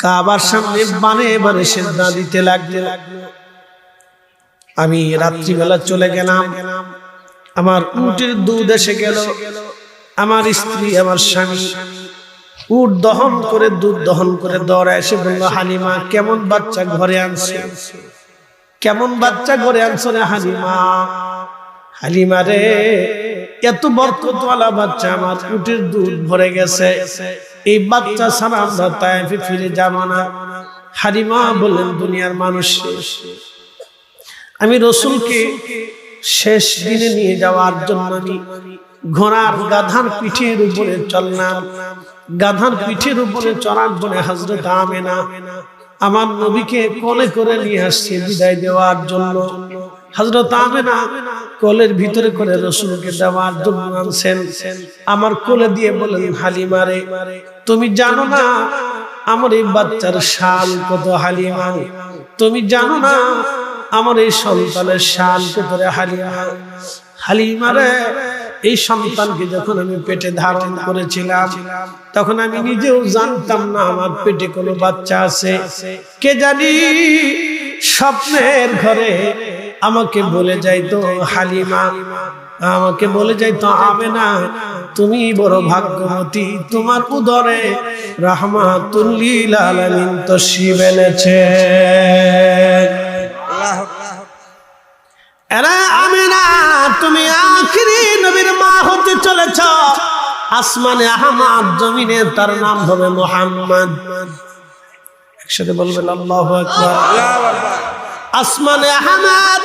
কাবার সামনে বানে বানে সিজদা দিতে লাগলো। আমি রাত্রিবেলা চলে গেলাম, আমার উটের দুধ এসে গেল। আমার স্ত্রী আমার স্বামী উট দহন করে দুধ দহন করে দৌড়ে এসে বলল, হালিমা কেমন বাচ্চা ঘরে আনছে, কেমন বাচ্চা ঘরে আনছো রে হালিমা। হালিমা রে, এত বরকতওয়ালা বাচ্চা, আমার উটের দুধ ভরে গেছে, এই বাচ্চা ছাড়া আমরা তায়েফে ফিরে যাব না। হালিমা বললেন, দুনিয়ার মানুষ শেষ, আমি রাসূলকে শেষ দিনে নিয়ে যাওয়ার জন্য আমি ঘোড়ার গাধার পিঠের উপরে চললাম। গাধার পিঠের উপরে চড়ার পরে হযরত আমেনা আমার নবীকে কোলে করে নিয়ে আসছে বিদায় দেওয়ার জন্য। হযরত আমেনা কোলের ভিতরে করে রাসূলকে দেওয়ার জন্য আনছেন। আমার কোলে দিয়ে বলেন, হালিমা রে, তুমি জানো না আমার এই বাচ্চার শান কত হালিমা, তুমি জানো না আমার এই সন্তানের শান কত রে হালিমা। হালিমা রে, এই সন্তানকে যখন আমি পেটে ধারণ করেছিলাম তখন আমি নিজেও জানতাম না আমার পেটে কোনো বাচ্চা আছে। কে জানি স্বপ্নের ঘরে আমাকে বলে যাইতো হালিমা, আমাকে বলে যাইতো আমেনা, তুমি বড় ভাগ্যবতী, তোমার উদরে রাহমাতুল লিল আলামিন তশরিফ এনেছে। এরা আমেনা, তুমি আখিরি নবীর মা হতে চলেছ। আসমানে আহমদ, জমিনে তার নাম হবে মুহাম্মদ। একসাথে বলবেন আল্লাহু আকবার। আসমানে আহমদ,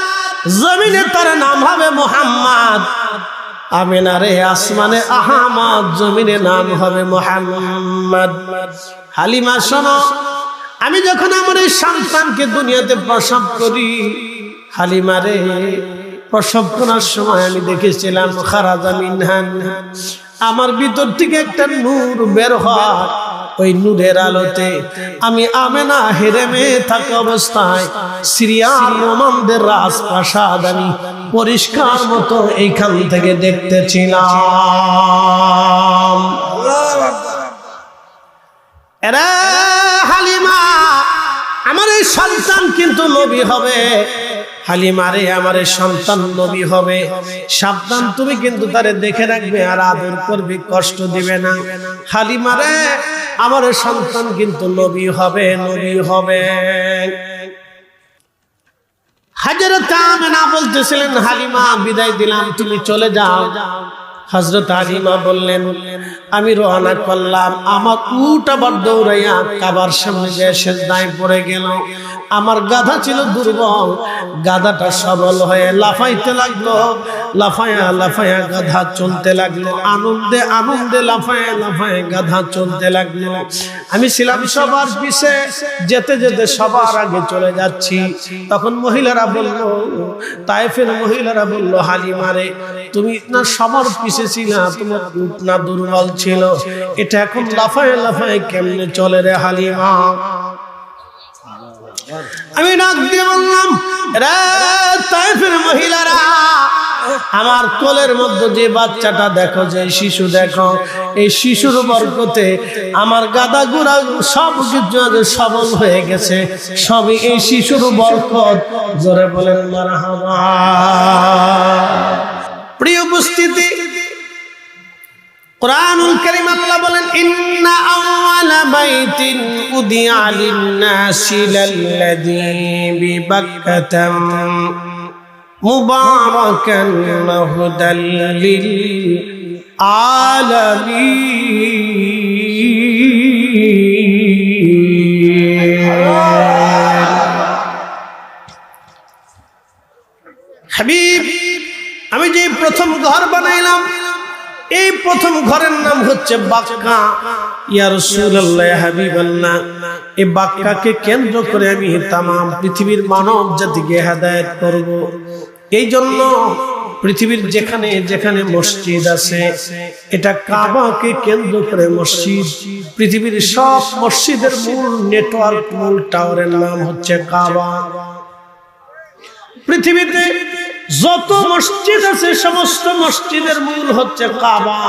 জমিনে তার নাম হবে মুহাম্মদ। আমেনা রে, আসমানে আহমদ, জমিনে নাম হবে মুহাম্মদ। হালিমা শোনো, আমি যখন আমার এই সন্তানকে দুনিয়াতে প্রসব করি, হালিমা রে, প্রসব করার সময় আমি দেখেছিলাম খারাজা মিনহান, আমার ভিতর থেকে একটা নূর বের হয়। ওই নূরের আলোতে আমি আমেনা হেরেমে থাকা অবস্থায় সিরিয়ার রোমানদের রাজপ্রাসাদ আমি পরিষ্কার মতো এইখান থেকে দেখতেছিলাম। এরা হালিমা, আমার এই সন্তান কিন্তু নবী হবে। হালিমা রে, আমার এই সন্তান নবী হবে, সাবধান, তুমি কিন্তু তারে দেখে রাখবে আর আদর করবে, কষ্ট দিবে না। হালিমা রে, আমার এই সন্তান কিন্তু নবী হবে, নবী হবে। হযরত আমেনা বলতেছিলেন, হালিমা বিদায় দিলাম, তুমি চলে যাও। হযরত হালিমা বললেন, আমি রওনা করলাম। আমার উট আবার দৌড়াইয়া কাবার সামনে গিয়ে সিজদায় পড়ে গেল। আমার গাধা ছিল দুর্বল, গাধাটা সবল হয়ে লাফাইতে লাগলো। লাফায়া লাফায়া গাধা চলতে লাগলো, আনন্দে আনন্দে লাফায়া লাফায়া গাধা চলতে লাগলো। আমি ছিলাম সবার পিছে, যেতে যেতে সবার আগে চলে যাচ্ছি। তখন মহিলারা বলল, তায়েফের মহিলারা বলল, হালিমা রে, তুমি না সবার পিছে ছিলা, তোমার উট না দুর্বল ছিল, এটা এখন লাফায় লাফায় কেমনে চলে রে হালিমা। আমি ডাক দিয়ে বললাম, রে তায়েফের মহিলারা, আমার কোলের মধ্যে যে বাচ্চাটা দেখো, যে শিশু দেখো, এই শিশুর বরকতে আমার গাদা গুড়া সব কিছু সবল হয়ে গেছে, সবই এই শিশুর বরকত। জোরে বলেন মারহাবা। প্রিয় উপস্থিতি, কুরআনুল কারীম আল্লাহ বলেন, ইন্না আউয়ালা বাইতিন উদিয়া লিন-নাসি লাল্লাযী বিবাক্কাতা মুবারাকান হুদাল লিল আলামিন। হাবিব, আমি যে প্রথম ঘর বানাইলাম, এই প্রথম ঘরের নাম হচ্ছে বাক্কা। ইয়া রাসূলুল্লাহ, ইয়া হাবিবাল্লাহ, এই বাক্কাকে কেন্দ্র করে আমি তামাম পৃথিবীর মানব জাতিকে হেদায়েত করব। এই জন্য পৃথিবীর যেখানে যেখানে মসজিদ আছে, এটা কাবাকে কেন্দ্র করে মসজিদ। পৃথিবীর সব মসজিদের মূল নেটওয়ার্ক, মূল টাওয়ারের নাম হচ্ছে কাবা। পৃথিবীতে যত মসজিদ আছে, সমস্ত মসজিদের মূল হচ্ছে কাবা।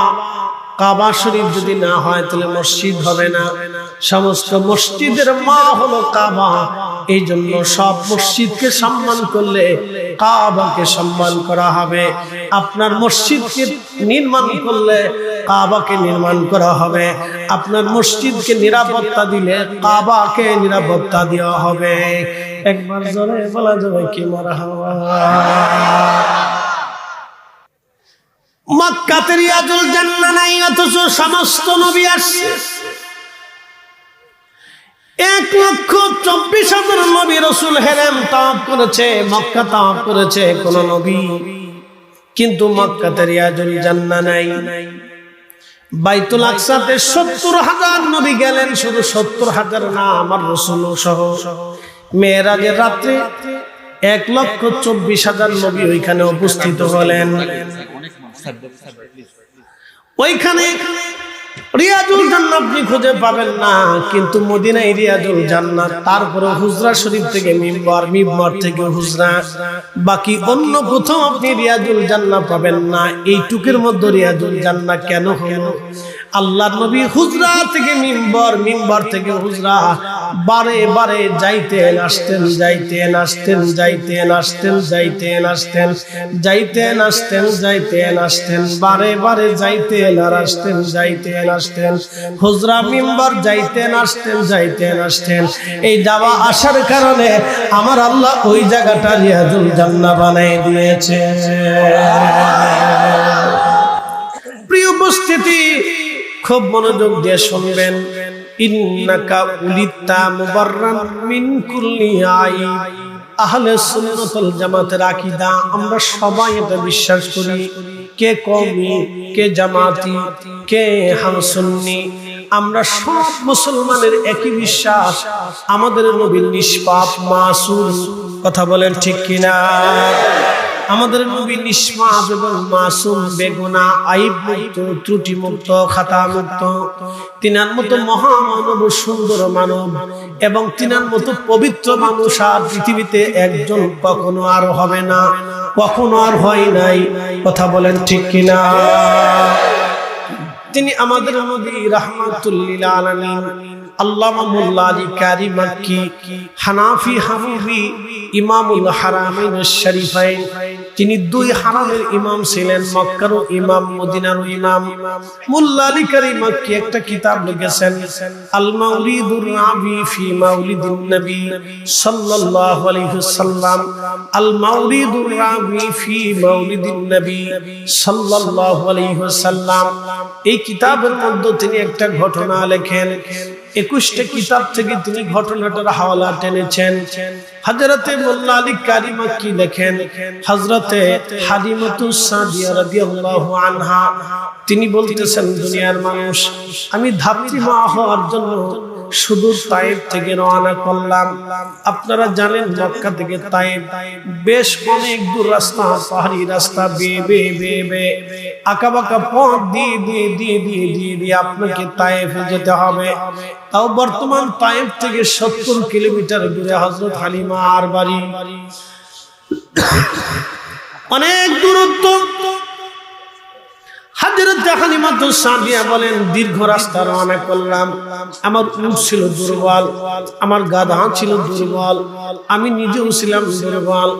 কাবা শরীফ যদি না হয় তাহলে মসজিদ হবে না। সমস্ত মসজিদের মা হলো কাবা। এই জন্য সব মসজিদকে সম্মান করলে কাবাকে সম্মান করা হবে। আপনার মসজিদকে নির্মাণ করলে কাবাকে নির্মাণ করা হবে। আপনার মসজিদকে নিরাপত্তা দিলে কাবাকে নিরাপত্তা দেওয়া হবে। একবার জোরে বলা যাবে কি মারহাবা। মক্কাতে রিয়াজুল জান্নাহ নাই, অথচ সমস্ত নবী আসছে। 1,24,000 নবী রাসূল হেরেম তাওয়াফ করেছে, মক্কা তাওয়াফ করেছে কোন নবী, কিন্তু মক্কাতে রিয়াজুল জান্নাহ নাই। বাইতুল আকসাতে 70,000 নবী গেলেন, শুধু 70,000 না, আমার রাসূল সহ। মেরাজের রাত্রে 1,24,000 নবী ওইখানে উপস্থিত হলেন। ওইখানে রিয়াজুল জান্নাত আপনি খুঁজে পাবেন না, কিন্তু মদিনায় রিয়াজুল জান্নাত। তারপরে হুজরা শরীফ থেকে মিম্বর, মিম্বর থেকে হুজরা, বাকি অন্য কোথাও আপনি রিয়াজুল জান্নাত পাবেন না। এইটুকের মধ্যে রিয়াজুল জান্নাত কেন হলো? আল্লাহর নবী হুজরা থেকে মিম্বর, মিম্বর থেকে হুজরা বারে বারে যাইতেন আসতেন, যাইতেন আসতেন, যাইতেন আসতেন, যাইতেন আসতেন, যাইতেন আসতেন, যাইতেন আসতেন, বারে বারে যাইতেন আর আসতেন, যাইতেন আসতেন, হুজরা মিম্বর যাইতেন আসতেন, যাইতেন আসতেন। এই যাওয়া আসার কারণে আমার আল্লাহ ওই জায়গাটা রিয়াজুল জান্নাহ বানাই দিয়েছে। প্রিয় উপস্থিতি, খুব মনোযোগ দিয়ে শুনবেন। ইন্নাকা উলিতা মুবাররান মিন কুল্লি আইব। আহলে সুন্নাত ওয়াল জামাতের আকীদা, আমরা সবাই এটা বিশ্বাস করি। কে কওমি, কে জামাতি, কে হামসুন্নি, আমরা সব মুসলমানের একই বিশ্বাস, আমাদের নবী নিষ্পাপ মাসুম। কথা বলেন ঠিক কিনা? আমাদের নবী নিষ্পাপ এবং মাসুম, বেগুনাহ, আইব মুক্ত, ত্রুটি মুক্ত, খাতা মুক্ত। তিনার মতো মহামানব, সুন্দর মানব এবং তিনার মতো পবিত্র মানুষ আর পৃথিবীতে একজন কখনো আর হবে না, কখনো আর হয় নাই। কথা বলেন ঠিক কিনা? তিনি আমাদের নবী রাহমাতুল লিল আলামিন। আল্লামা মোল্লা আলী কারি মাক্কি, হানাফি হাফিজি, ইমামুল হারামাইন শরীফাইন। তিনি 2 হারামের ইমাম ছিলেন, মক্কারও ইমাম, মদিনারও ইমাম। মোল্লা আলী কারি মাক্কি একটা কিতাব লিখেছেন, আল মাউলিদুর রাবি ফি মাউলিদিন নবী সাল্লাল্লাহু আলাইহি ওয়াসাল্লাম। আল মাউলিদুর রাবি ফি মাউলিদিন নবী সাল্লাল্লাহু আলাইহি ওয়াসাল্লাম। এই কিতাবের মধ্যে তিনি একটা ঘটনা লেখেন। 21টা কিতাব থেকে তিনি ঘটনাটার হাওয়ালা টেনেছেন। হযরতে মোল্লা আলী কারি মাক্কি লেখেন, হযরতে হালিমাতুস সাদিয়া রাদিয়াল্লাহু আনহা তিনি বলতেছেন, দুনিয়ার মানুষ, আমি ধাত্রী মা হওয়ার জন্য সুদূর তায়েব থেকে রওনা করলাম। আপনারা জানেন মক্কা থেকে তায়েব বেশ অনেক দূর রাস্তা, পাহাড়ি রাস্তা, বেয়ে আঁকাবাঁকা পথ দিয়ে আপনাকে তায়েফে যেতে হবে। তাও বর্তমান তায়েফ থেকে 70 কিলোমিটার দূরে হযরত হালিমা আর বাড়ি, অনেক দূরত্ব। হযরত হালিমাতুস সাদিয়া বলেন, দীর্ঘ রাস্তা রওনা করলাম। আমার উট ছিল দুর্বল, আমার গাধা ছিল দুর্বল, আমি নিজেও ছিলাম দুর্বল,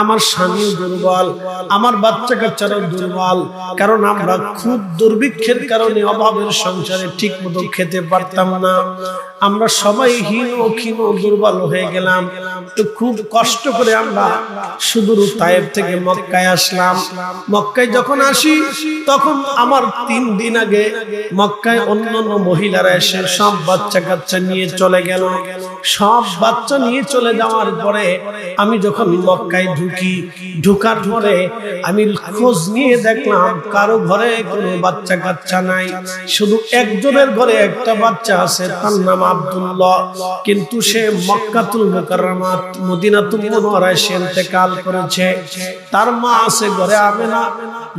আমার স্বামীও দুর্বল, আমার বাচ্চা কাচ্চারাও দুর্বল। কারণ আমরা খুব দুর্ভিক্ষের কারণে, অভাবের সংসারে ঠিক মতো খেতে পারতাম না। আমরা সবাই হীন ও ক্ষীণ দুর্বল হয়ে গেলাম। তো খুব কষ্ট করে আমরা সুদূর তায়েব থেকে মক্কায় আসলাম। মক্কায় যখন আসি, তখন আমার 3 দিন আগে মক্কায় অন্যান্য মহিলারা এসে সব বাচ্চা কাচ্চা নিয়ে চলে গেল। সব বাচ্চা নিয়ে চলে যাওয়ার পরে আমি যখন মক্কায় ঢুকার পরে আমি খোঁজ নিয়ে দেখলাম কারো ঘরে কোনো বাচ্চা কাচ্চা নাই, শুধু একজনের ঘরে একটা বাচ্চা আছে, তার নাম আব্দুল্লাহ। কিন্তু সে মক্কাতুল মুকাররমা, মদিনাতুল মুনাওয়ারায় সে ইন্তেকাল করেছে। তার মা আছে ঘরে আমেনা,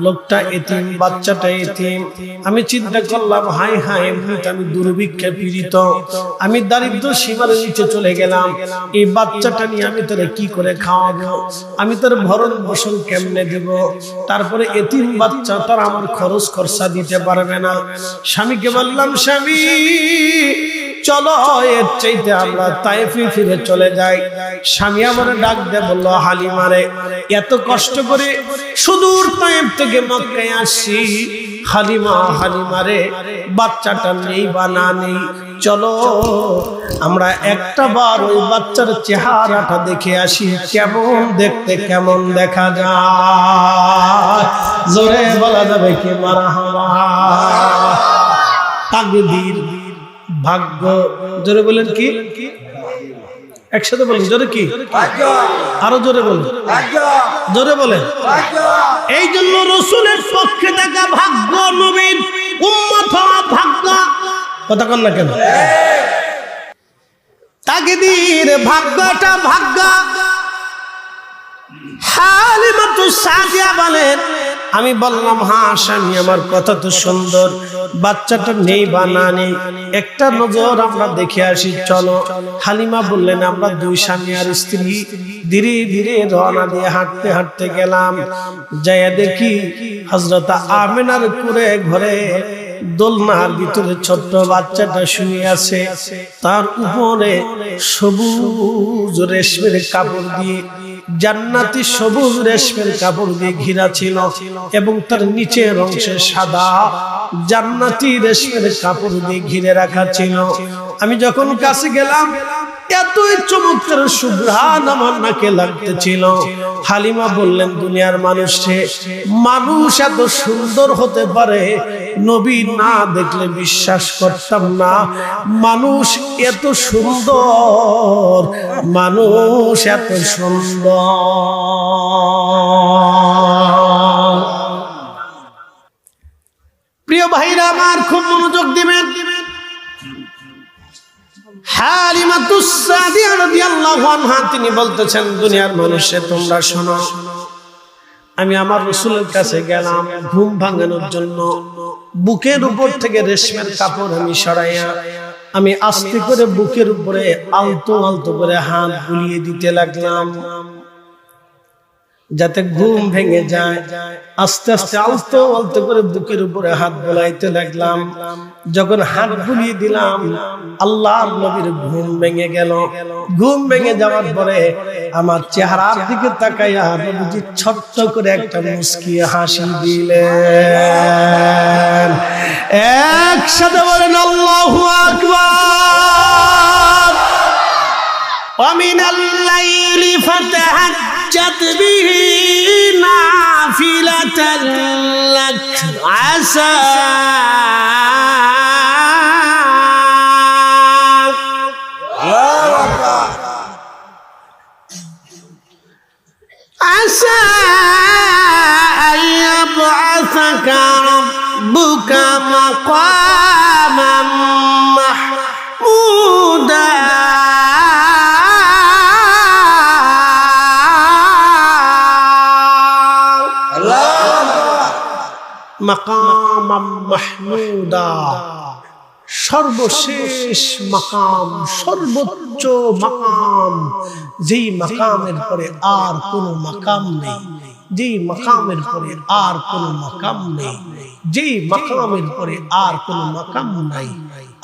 লোকটা এতিম, বাচ্চাটা এতিম। আমি চিন্তা করলাম, হায় হায়, এমনিতে আমি দুর্ভিক্ষে পীড়িত, আমি দারিদ্র সীমার নিচে চলে গেলাম। এই বাচ্চাটা নিয়ে আমি তারে কি করে খাওয়াবো? আমি তার ভরণ পোষণ কেমনে দেব? তারপরে এতিম বাচ্চা, তার আমার খরচ খরচা দিতে পারবে না। স্বামীকে বললাম, স্বামী চলো এর চাইতে আমরা তায়েফে ফিরে চলে যাই। স্বামী আমার ডাক দিয়ে বলল, হালিমারে এত কষ্ট করে সুদূর তায়েফ থেকে মক্কায় আসছি, হালিমারে বাচ্চাটা নেই বা না নেই, চলো আমরা একটা বার ওই বাচ্চার চেহারাটা দেখে আসি, কেমন দেখতে, কেমন দেখা যায়। জোরে বলা যাবে কি মারহাবা। তাকদীর, ভাগ্য, জোরে বলেন কি, একসাথে বলেন জোরে কি, আরো জোরে বলেন, জোরে বলেন। এই জন্য রাসূলের পক্ষে থাকা ভাগ্য, নবীর উম্মত হওয়া ভাগ্য, কথা কন না কেন? তাকদীর, ভাগ্যটা ভাগ্য। হালিমাতুস সাদিয়া বলেন, আমি বললাম হ্যাঁ স্বামী আমার, কথা তো সুন্দর, বাচ্চাটা নেই বা না নেই একটা নজর আমরা দেখে আসি, চলো। হালিমা বললেন, আমরা দুই স্বামী আর স্ত্রী ধীরে ধীরে রওনা দিয়ে হাঁটতে হাঁটতে গেলাম। যাইয়া দেখি হযরত আমিনার কুড়ে ঘরে দোলনার ভিতরে ছোট্ট বাচ্চাটা শুয়ে আছে, তার উপরে সবুজ রেশমের কাপড় দিয়ে, জান্নাতি সবুজ রেশমের কাপড় দিয়ে ঘেরা ছিল, এবং তার নিচের অংশে সাদা জান্নাতি রেশমের কাপড় দিয়ে ঘিরে রাখা ছিল। আমি যখন কাছে গেলাম, এতই চমৎকার সুঘ্রাণ আমার নাকে লাগতেছিল। হালিমা বললেন, দুনিয়ার মানুষ এত সুন্দর হতে পারে, নবী না দেখলে বিশ্বাস করতাম না। মানুষ এত সুন্দর, মানুষ এত সুন্দর। প্রিয় ভাইরা আমার, খুব মনোযোগ দিবেন। হালিমাতুস সাদিয়া রাদিয়াল্লাহু আনহা তিনি বলতেছেন, দুনিয়ার মানুষে তোমরা শোনো, আমি আমার রাসূলের কাছে গেলাম ঘুম ভাঙানোর জন্য। বুকের উপর থেকে রেশমের কাপড় আমি সরাইয়া আমি আস্তে করে বুকের উপরে আলতো আলতো করে হাত বুলিয়ে দিতে লাগলাম, যাতে ঘুম ভেঙে যায়। আস্তে আস্তে আলতো আলতো করে বুকের উপরে হাত বোলাইতে লাগলাম। যখন হাত বুলিয়ে দিলাম, আল্লাহর নবীর ঘুম ভেঙে গেল। ঘুম ভেঙে যাওয়ার পরে আমার চেহারার দিকে তাকাইয়া নবীজি ছোট্ট করে একটা মুস্কি হাসি দিলেন। একসাথে বলেন আল্লাহু আকবার। ওয়া মিনাল লাইলি ফাতাহাজ্জাত বিহি নাফিলাতান লাক আসা عسى أن يبعثك ربك مقاما محمودا مقاما محمودا সর্বশেষ মাকাম, সর্বোচ্চ মাকাম, যেই মাকামের পরে আর কোনো মাকাম নেই, যেই মাকামের পরে আর কোনো মাকাম নেই, যেই মাকামের পরে আর কোনো মাকাম নাই।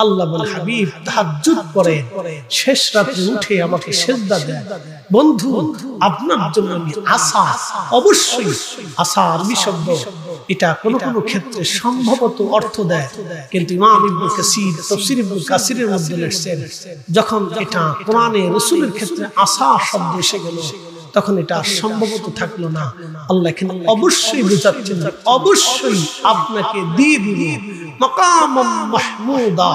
আল্লাহ বলে, হাবিব তাহাজ্জুদ করে শেষ রাতে উঠে আমাকে সিজদা দেয়। বন্ধু, আপনার জন্য আমি আশা, অবশ্যই আশা আরবি শব্দ, এটা কোনো কোনো ক্ষেত্রে সম্ভবত অর্থ দেয়, কিন্তু ইমাম ইবনে কাসির তাফসীর ইবনে কাসিরের মধ্যে লিখছেন, যখন এটা কোরআনে রাসূলের ক্ষেত্রে আশা শব্দ এসে গেল, তখন এটা সম্ভবত থাকলো না। আল্লাহ এখানে অবশ্যই বুঝাচ্ছেন, অবশ্যই আপনাকে দিয়ে দিবে মাকাম মাহমুদা,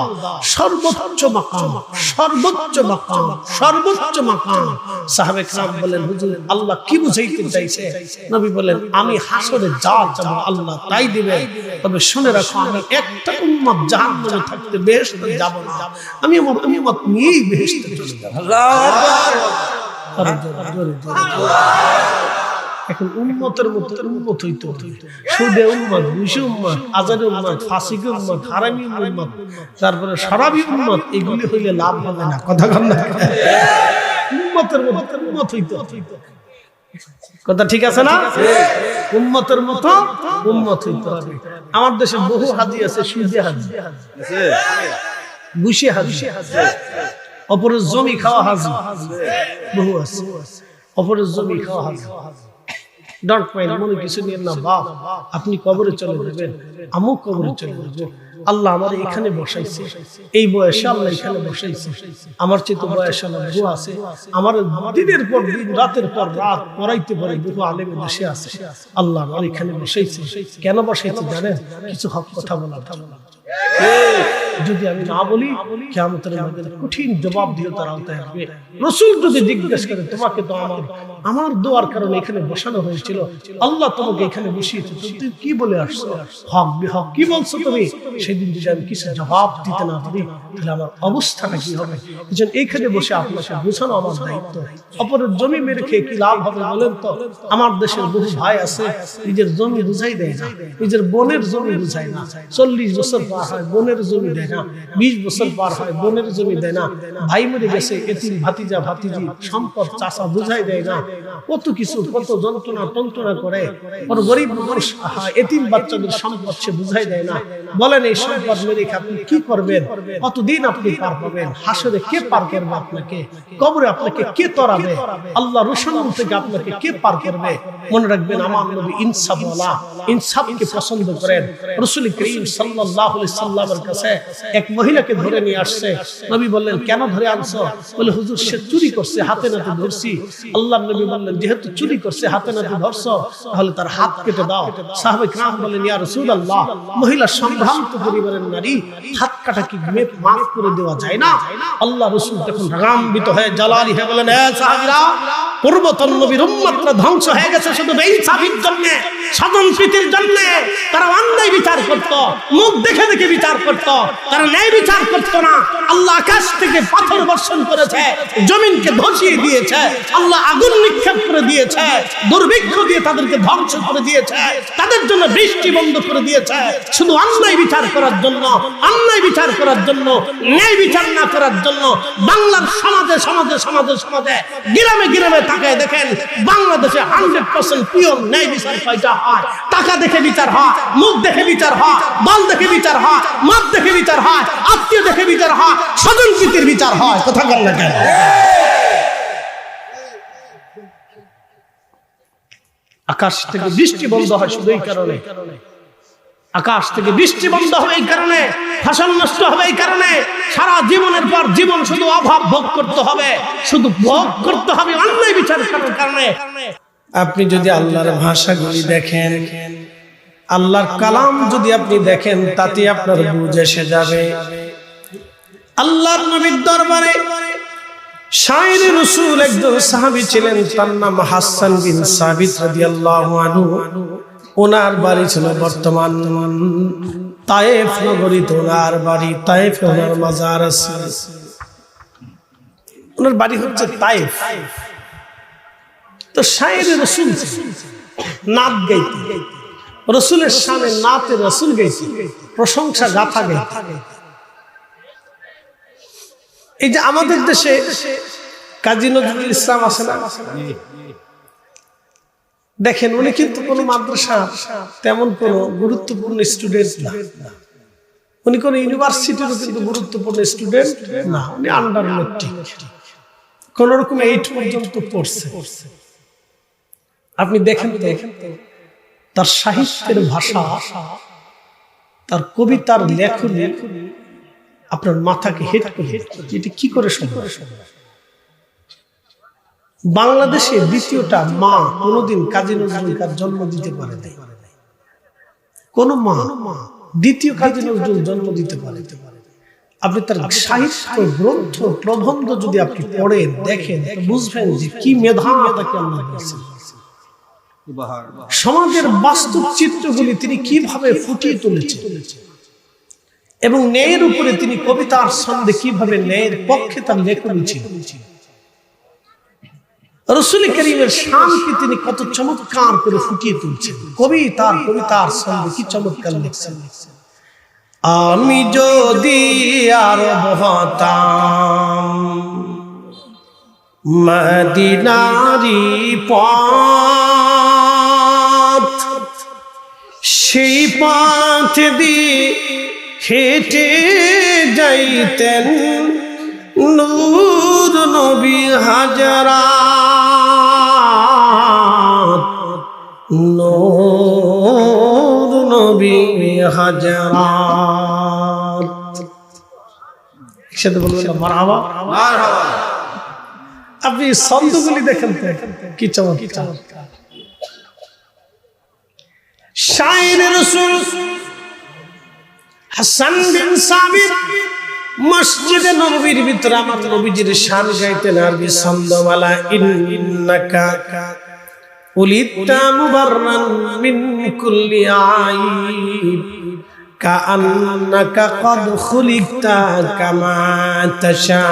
সর্বোচ্চ মাকাম, সর্বোচ্চ মাকাম, সর্বোচ্চ মাকাম। সাহাবে কেরাম বলেন, হুজুর আল্লাহ কি বুঝাইতে চাইছে? নবী বলেন, আমি হাসরে যা চাবো আল্লাহ তাই দিবে, তবে শুনে রাখো আমি একটা উম্মত জাহান্নামে থাকতে বেহেশতে যাব না, আমি আমার উম্মত নিয়েই বেহেশতে চলে যাব। এখন উম্মতের মতো উম্মত হইতে হবে। সুদে উম্মত, ঘুষে উম্মত, আজারে উম্মত, ফাসিকে উম্মত, হারামি উম্মত, তারপরে শরাবি উম্মত, এগুলি হইলে লাভ হবে না। কথা কন না? উম্মতের মতো উম্মত হইতে হবে। কথা ঠিক আছে না? উম্মতের মতো উম্মত হইতে হবে। আমার দেশে বহু হাজি আছে সুদে হাজি, বুঝে হাজি, অপরের জমি খাওয়া হাজি বহু আছে, অপরের জমি খাওয়া হাজি। ডন্ট মাইন্ড, মনে কিছু নিয়েন না বাপ, আপনি কবরে চলে যাবেন, আমিও কবরে চলে যাবো। আল্লাহ আমার এখানে বসাইছে, এই বয়সে আল্লাহ এখানে বসাইছে, আমার চেয়ে তো বয়সে আল্লাহ বহু আছে, আমার দিনের পর দিন রাতের পর রাত পড়াইতে পারে বহু আলেমে দেশে আছে। আল্লাহ আমার এখানে বসাইছে, কেন বসাইছে জানেন? কিছু হক কথা বলার। যদি আমি না বলি কিয়ামতের ময়দানে কঠিন জবাব দিয়ে তার আওতায় আসবে। রাসূল যদি জিজ্ঞেস করে তোমাকে তো আমার দোয়ার কারণে এখানে বসানো হয়েছিল, আল্লাহ তোমাকে এখানে বসিয়েছে, তুমি কি বলে আসছো? হক বিহক কি বলছো তুমি? সেদিন যদি আমি কিছু জবাব দিতে না পারি তাহলে আমার অবস্থাটা কি হবে? এজন্য এইখানে বসে আপনাকে বোঝানো আমার দায়িত্ব। অপরের জমি মেরে খেয়ে কি লাভ হবে বলেন তো? আমার দেশের বহু ভাই আছে নিজের জমি বুঝাই দেয় না, নিজের বোনের জমি বুঝায় না, 40 বছর পার হয় বোনের জমি দেয় না, 20 বছর পার হয় বোনের জমি দেয় না, ভাই মরে গেছে এতিম ভাতিজা ভাতিজি সম্পদ চাচা বুঝাই দেয় না, কত কিছু কত যন্ত্রণা টন্ত্রণা করে। ওর গরিব মানুষ এতিম বাচ্চাদের সম্পদ সে বুঝাই দেয় না। বলেন এই সম্পদ মেরে আপনি কি করবেন? কতদিন আপনি পার পাবেন? হাসরে কে পার করবে আপনাকে? কবরে আপনাকে কে তরাবে? আল্লাহ রসুল থেকে আপনাকে কে পার করবে? মনে রাখবেন আমার নবী ইনসাফওয়ালা, ইনসাফকে পছন্দ করেন। রাসূল করিম সাল্লাল্লাহু আলাইহি সাল্লামের কাছে এক মহিলাকে ধরে নিয়ে আসছে। নবী বললেন কেন ধরে আনছো? বলে হুজুর সে চুরি করছে, হাতে নাতে ধরছি। আল্লাহর নবী বললেন যেহেতু চুরি করছে হাতে নাতে ধরছো তাহলে তার হাত কেটে দাও। সাহাবায়ে কিরাম বললেন ইয়া রাসূলুল্লাহ, মহিলা সম্ভ্রান্ত পরিবারের নারী, হাত কাটা কি মাফ করে দেওয়া যায় না? আল্লাহ রাসূল তখন রাগান্বিত হয়ে জালালি হয়ে বলেন এ সাহাবীরা, পূর্বতন নবীর উম্মতরা ধ্বংস হয়ে গেছে শুধু বেইনসাফির জন্য, স্বজন প্রীতির জন্য। তারা অন্যায় বিচার করত, মুখ দেখে দেখে বিচার করত, তারা ন্যায় বিচার করত না। আল্লাহ আকাশ থেকে পাথর বর্ষণ করেছে, জমিনকে ধসিয়ে দিয়েছে, আল্লাহ আগুন নিক্ষেপ করে দিয়েছে, দুর্ভিক্ষ দিয়ে তাদেরকে ধ্বংস করে দিয়েছে, তাদের জন্য বৃষ্টি বন্ধ করে দিয়েছে, শুধু অন্যায় বিচার করার জন্য, অন্যায় বিচার করার জন্য, ন্যায় বিচার না করার জন্য। বাংলার সমাজে সমাজে সমাজে সমাজে গ্রামে গ্রামে তাকায় দেখেন বাংলাদেশে 100% পিওর ন্যায় বিচার কয়টা হয়? টাকা দেখে বিচার হয়, মুখ দেখে বিচার হয়, দল দেখে বিচার হয়, মত দেখে বিচার হয়, আত্মীয় দেখে বিচার হয়, স্বজন প্রীতির বিচার হয়। কথা বল না কেন? আকাশ থেকে বৃষ্টি বন্ধ হয় শুধু এই কারণে, আকাশ থেকে বৃষ্টি বন্ধ হবে এই কারণে, ফসল নষ্ট হবে এই কারণে, সারা জীবনের পর জীবন শুধু অভাব ভোগ করতে হবে, শুধু ভোগ করতে হবে অন্যায় বিচার করার কারণে। আপনি যদি আল্লাহর ভাষাগুলি দেখেন, আল্লাহর কালাম যদি আপনি দেখেন, তাতে আপনার বুঝ এসে যাবে। আল্লাহর নবীর দরবারে শায়রে রাসূল একজন সাহাবী ছিলেন, তার নাম হাসান বিন সাবিত রাদিয়াল্লাহু আনহু। ওনার বাড়ি ছিল বর্তমান তায়েফ নগরীতে, ওনার বাড়ি তায়েফে, ওনার মাজার আছে। ওনার বাড়ি হচ্ছে তায়েফ। তো শায়রে রাসূল নাত গাইতে, রাসূলের শানে নাতে রাসূল গাইতে, প্রশংসা গাথা গাইতে। এই যে আমাদের দেশে কাজী নজরুল ইসলাম আছে না, দেখেন উনি কিন্তু কোনো মাদ্রাসা তেমন কোনো গুরুত্বপূর্ণ স্টুডেন্ট না, উনি কোন ইউনিভার্সিটিরও কিন্তু গুরুত্বপূর্ণ স্টুডেন্ট না, উনি আন্ডার মেট্রিক কোন রকম 8 পর্যন্ত পড়ছে। আপনি দেখেন তো তার সাহিত্যের ভাষা, তার কবিতার লেখনী আপনার মাথাকে হেট করে, এটি কি করে সম্ভব? বাংলাদেশে দ্বিতীয়টা মা কোনদিন কাজী নজরুল কার জন্ম দিতে পারে নাই, কোন মা দ্বিতীয় কাজী নজরুল জন্ম দিতে পারে। আপনি তার সাহিত্য গ্রন্থ প্রবন্ধ যদি আপনি পড়েন দেখেন বুঝবেন যে কি মেধা তাকে আল্লাহ দিয়েছেন। সমাজের বাস্তব চিত্রগুলি তিনি কিভাবে ফুটিয়ে তুলেছেন এবং ন্যায়ের উপরে তিনি কবিতার ছন্দে কিভাবে ন্যায়ের পক্ষে তার লেখনী ছিল। রাসূল করিমের শানকে তিনি কত চমৎকার করে ফুটিয়ে তুলছেন, কবিতার ছন্দে কি চমৎকার লিখছেন। আমি যদি আরব হতাম মদিনারি পথ, সেই পথ দিয়ে হেঁটে যাইতেন নূর নবী হাজরাত, নূর নবী হাজরাত। একসাথে বলবেন মারহাবা। আপনি ছন্দগুলি দেখেন তো কি চমৎকার। শায়ের রাসূল হাসান বিন সাবিত মসজিদে নববীর ভিতরে আমার নবীজির শান গাইতেন আরবি ছন্দওয়ালা। ইন্নাকা উলিদতা মুবাররান মিন কুল্লি আইব কাআন্নাকা ক্বাদ খুলিকতা কামা তাশা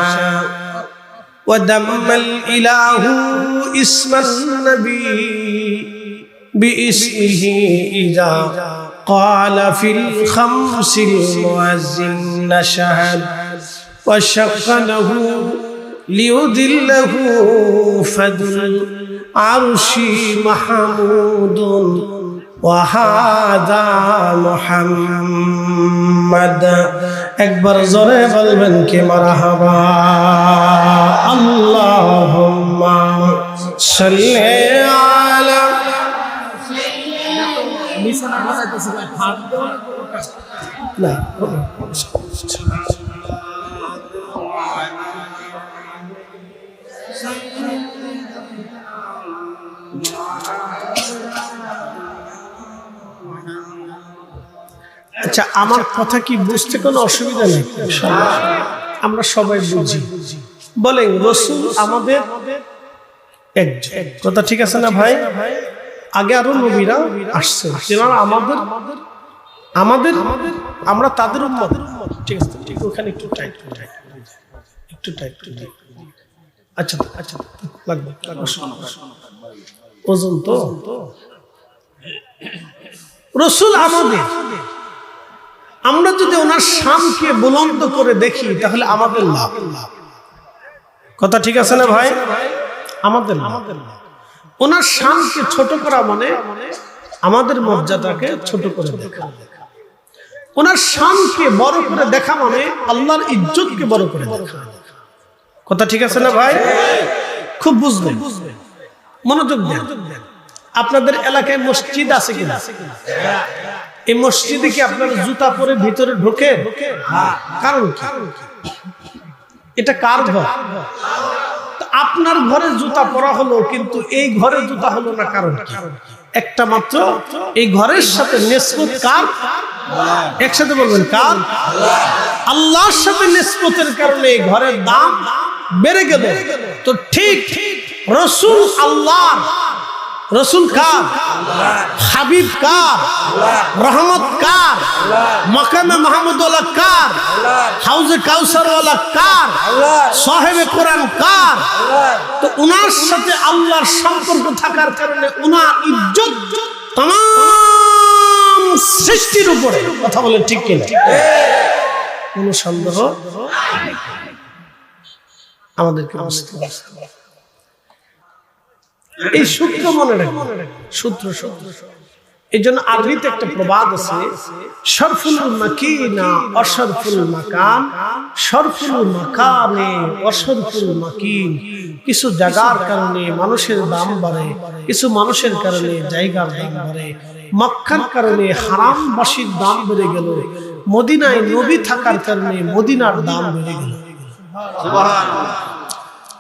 ওয়া দাম্মাল ইলাহু ইসমান নবী বিইসমিহি ইযা قال في الخمس المؤذن نشهد وشق له ليدله فذو العرش محمود وهذا محمد। একবার জোরে বলবেন কি মারহাবা। আল্লাহুম্মা সাল্লি আলা না। আচ্ছা, আমার কথা কি বুঝতে কোনো অসুবিধা নেই? আমরা সবাই বুঝি। বলেন রাসূল আমাদের একজন, কথা ঠিক আছে না ভাই? আগে আরো নবীরা আসছেন, যারা আমাদের আমরা তাদের উম্মত। ঠিক আছে, ঠিক ওখানে একটু টাইট করে, একটু টাইট করে। আচ্ছা আচ্ছা, লাগবে ওজন তো। রাসূল আমাদের, আমরা যদি ওনার শানকে বুলন্দ করে দেখি তাহলে আমাদের লাভ। কথা ঠিক আছে না ভাই? আমাদের লাভ। ওনার শানকে ছোট করা মানে আমাদের মর্যাদাকে ছোট করে দেখা। ওনার শানকে বড় করে দেখা মানে আল্লাহর ইজ্জতকে বড় করে দেখা। কথা ঠিক আছে না ভাই? খুব বুঝবেন, মনোযোগ দেন। আপনাদের এলাকায় মসজিদ আছে কিনা? এই মসজিদে কি আপনার জুতা পরে ভিতরে ঢোকে? কারণ কি? এটা কার ঘর? আপনার ঘরে জুতা পরা হলো, কিন্তু এই ঘরে জুতা হলো না, কারণ কি? একটা মাত্র, এই ঘরের সাথে নিসবত কার? একসাথে বলবেন কার? আল্লাহর সাথে নিসবতের কারণে এই ঘরের দাম বেড়ে গেল। তো ঠিক রাসূল আল্লাহ, রাসূল কার? হাবিব কার? রহমত কার? মাকামে মাহমুদ ওয়ালা কার? হাউজে কাউসার ওয়ালা কার? সাহেবে কোরআন কার? তো উনার সাথে আল্লাহর সম্পর্ক থাকার কারণে উনার ইজ্জত तमाम সৃষ্টির উপরে। কথা বলেন ঠিক কিনা? কোনো সন্দেহ আমাদেরকে বুঝতে হবে। এই সূত্র মনে রাখবেন, সূত্র। এই জন্য আরবিতে একটা প্রবাদ আছে, শরফুল মাকিনা অশরফুল মাকান, শরফুল মাকানে অশরফুল মাকিন। কিছু জায়গার কারণে মানুষের দাম বাড়ে, কিছু মানুষের কারণে জায়গার দাম বাড়ে। মক্কার কারণে হারামবাসীর দাম বেড়ে গেল, মদিনায় নবী থাকার কারণে মদিনার দাম বেড়ে গেল। সুবহানাল্লাহ।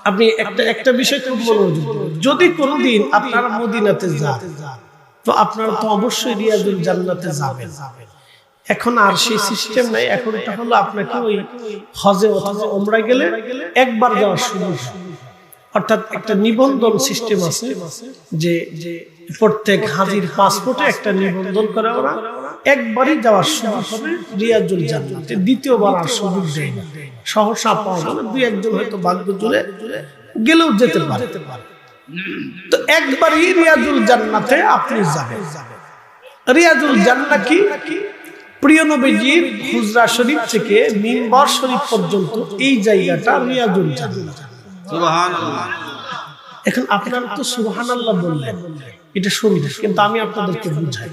আপনি একটা বিষয় খুব মনোযোগ দিন। যদি কোনোদিন আপনারা মদিনাতে যান তো আপনারা তো অবশ্যই রিয়াজুল জান্নাতে যাবেন। এখন আর সেই সিস্টেম নাই। এখন এটা হলো আপনাকে ওই হজে অথবা ওমরায় গেলে একবার যাওয়ার সুযোগ, অর্থাৎ একটা নিবন্ধন সিস্টেম আছে যে প্রত্যেক হাজির পাসপোর্টে একটা নিবন্ধন করে ওরা একবারই যাওয়ার সুযোগ হবে রিয়াজুল জান্নাতে, দ্বিতীয়বার আর সুযোগ দেয় না। সহসা পাওয়া যাবে, দুই একজন হয়তো ভাগ্য জুড়ে গেলেও যেতে পারে। তো একবারই রিয়াজুল জান্নাতে আপনি যাবেন। রিয়াজুল জান্নাত কি? প্রিয় নবীজির হুজরা শরীফ থেকে মিম্বার শরীফ পর্যন্ত এই জায়গাটা রিয়াজুল জান্নাত। সুবহানাল্লাহ। এখন আপনারা তো সুবহানাল্লাহ বললেন, এটা শুনবেন, কিন্তু আমি আপনাদেরকে বুঝাই,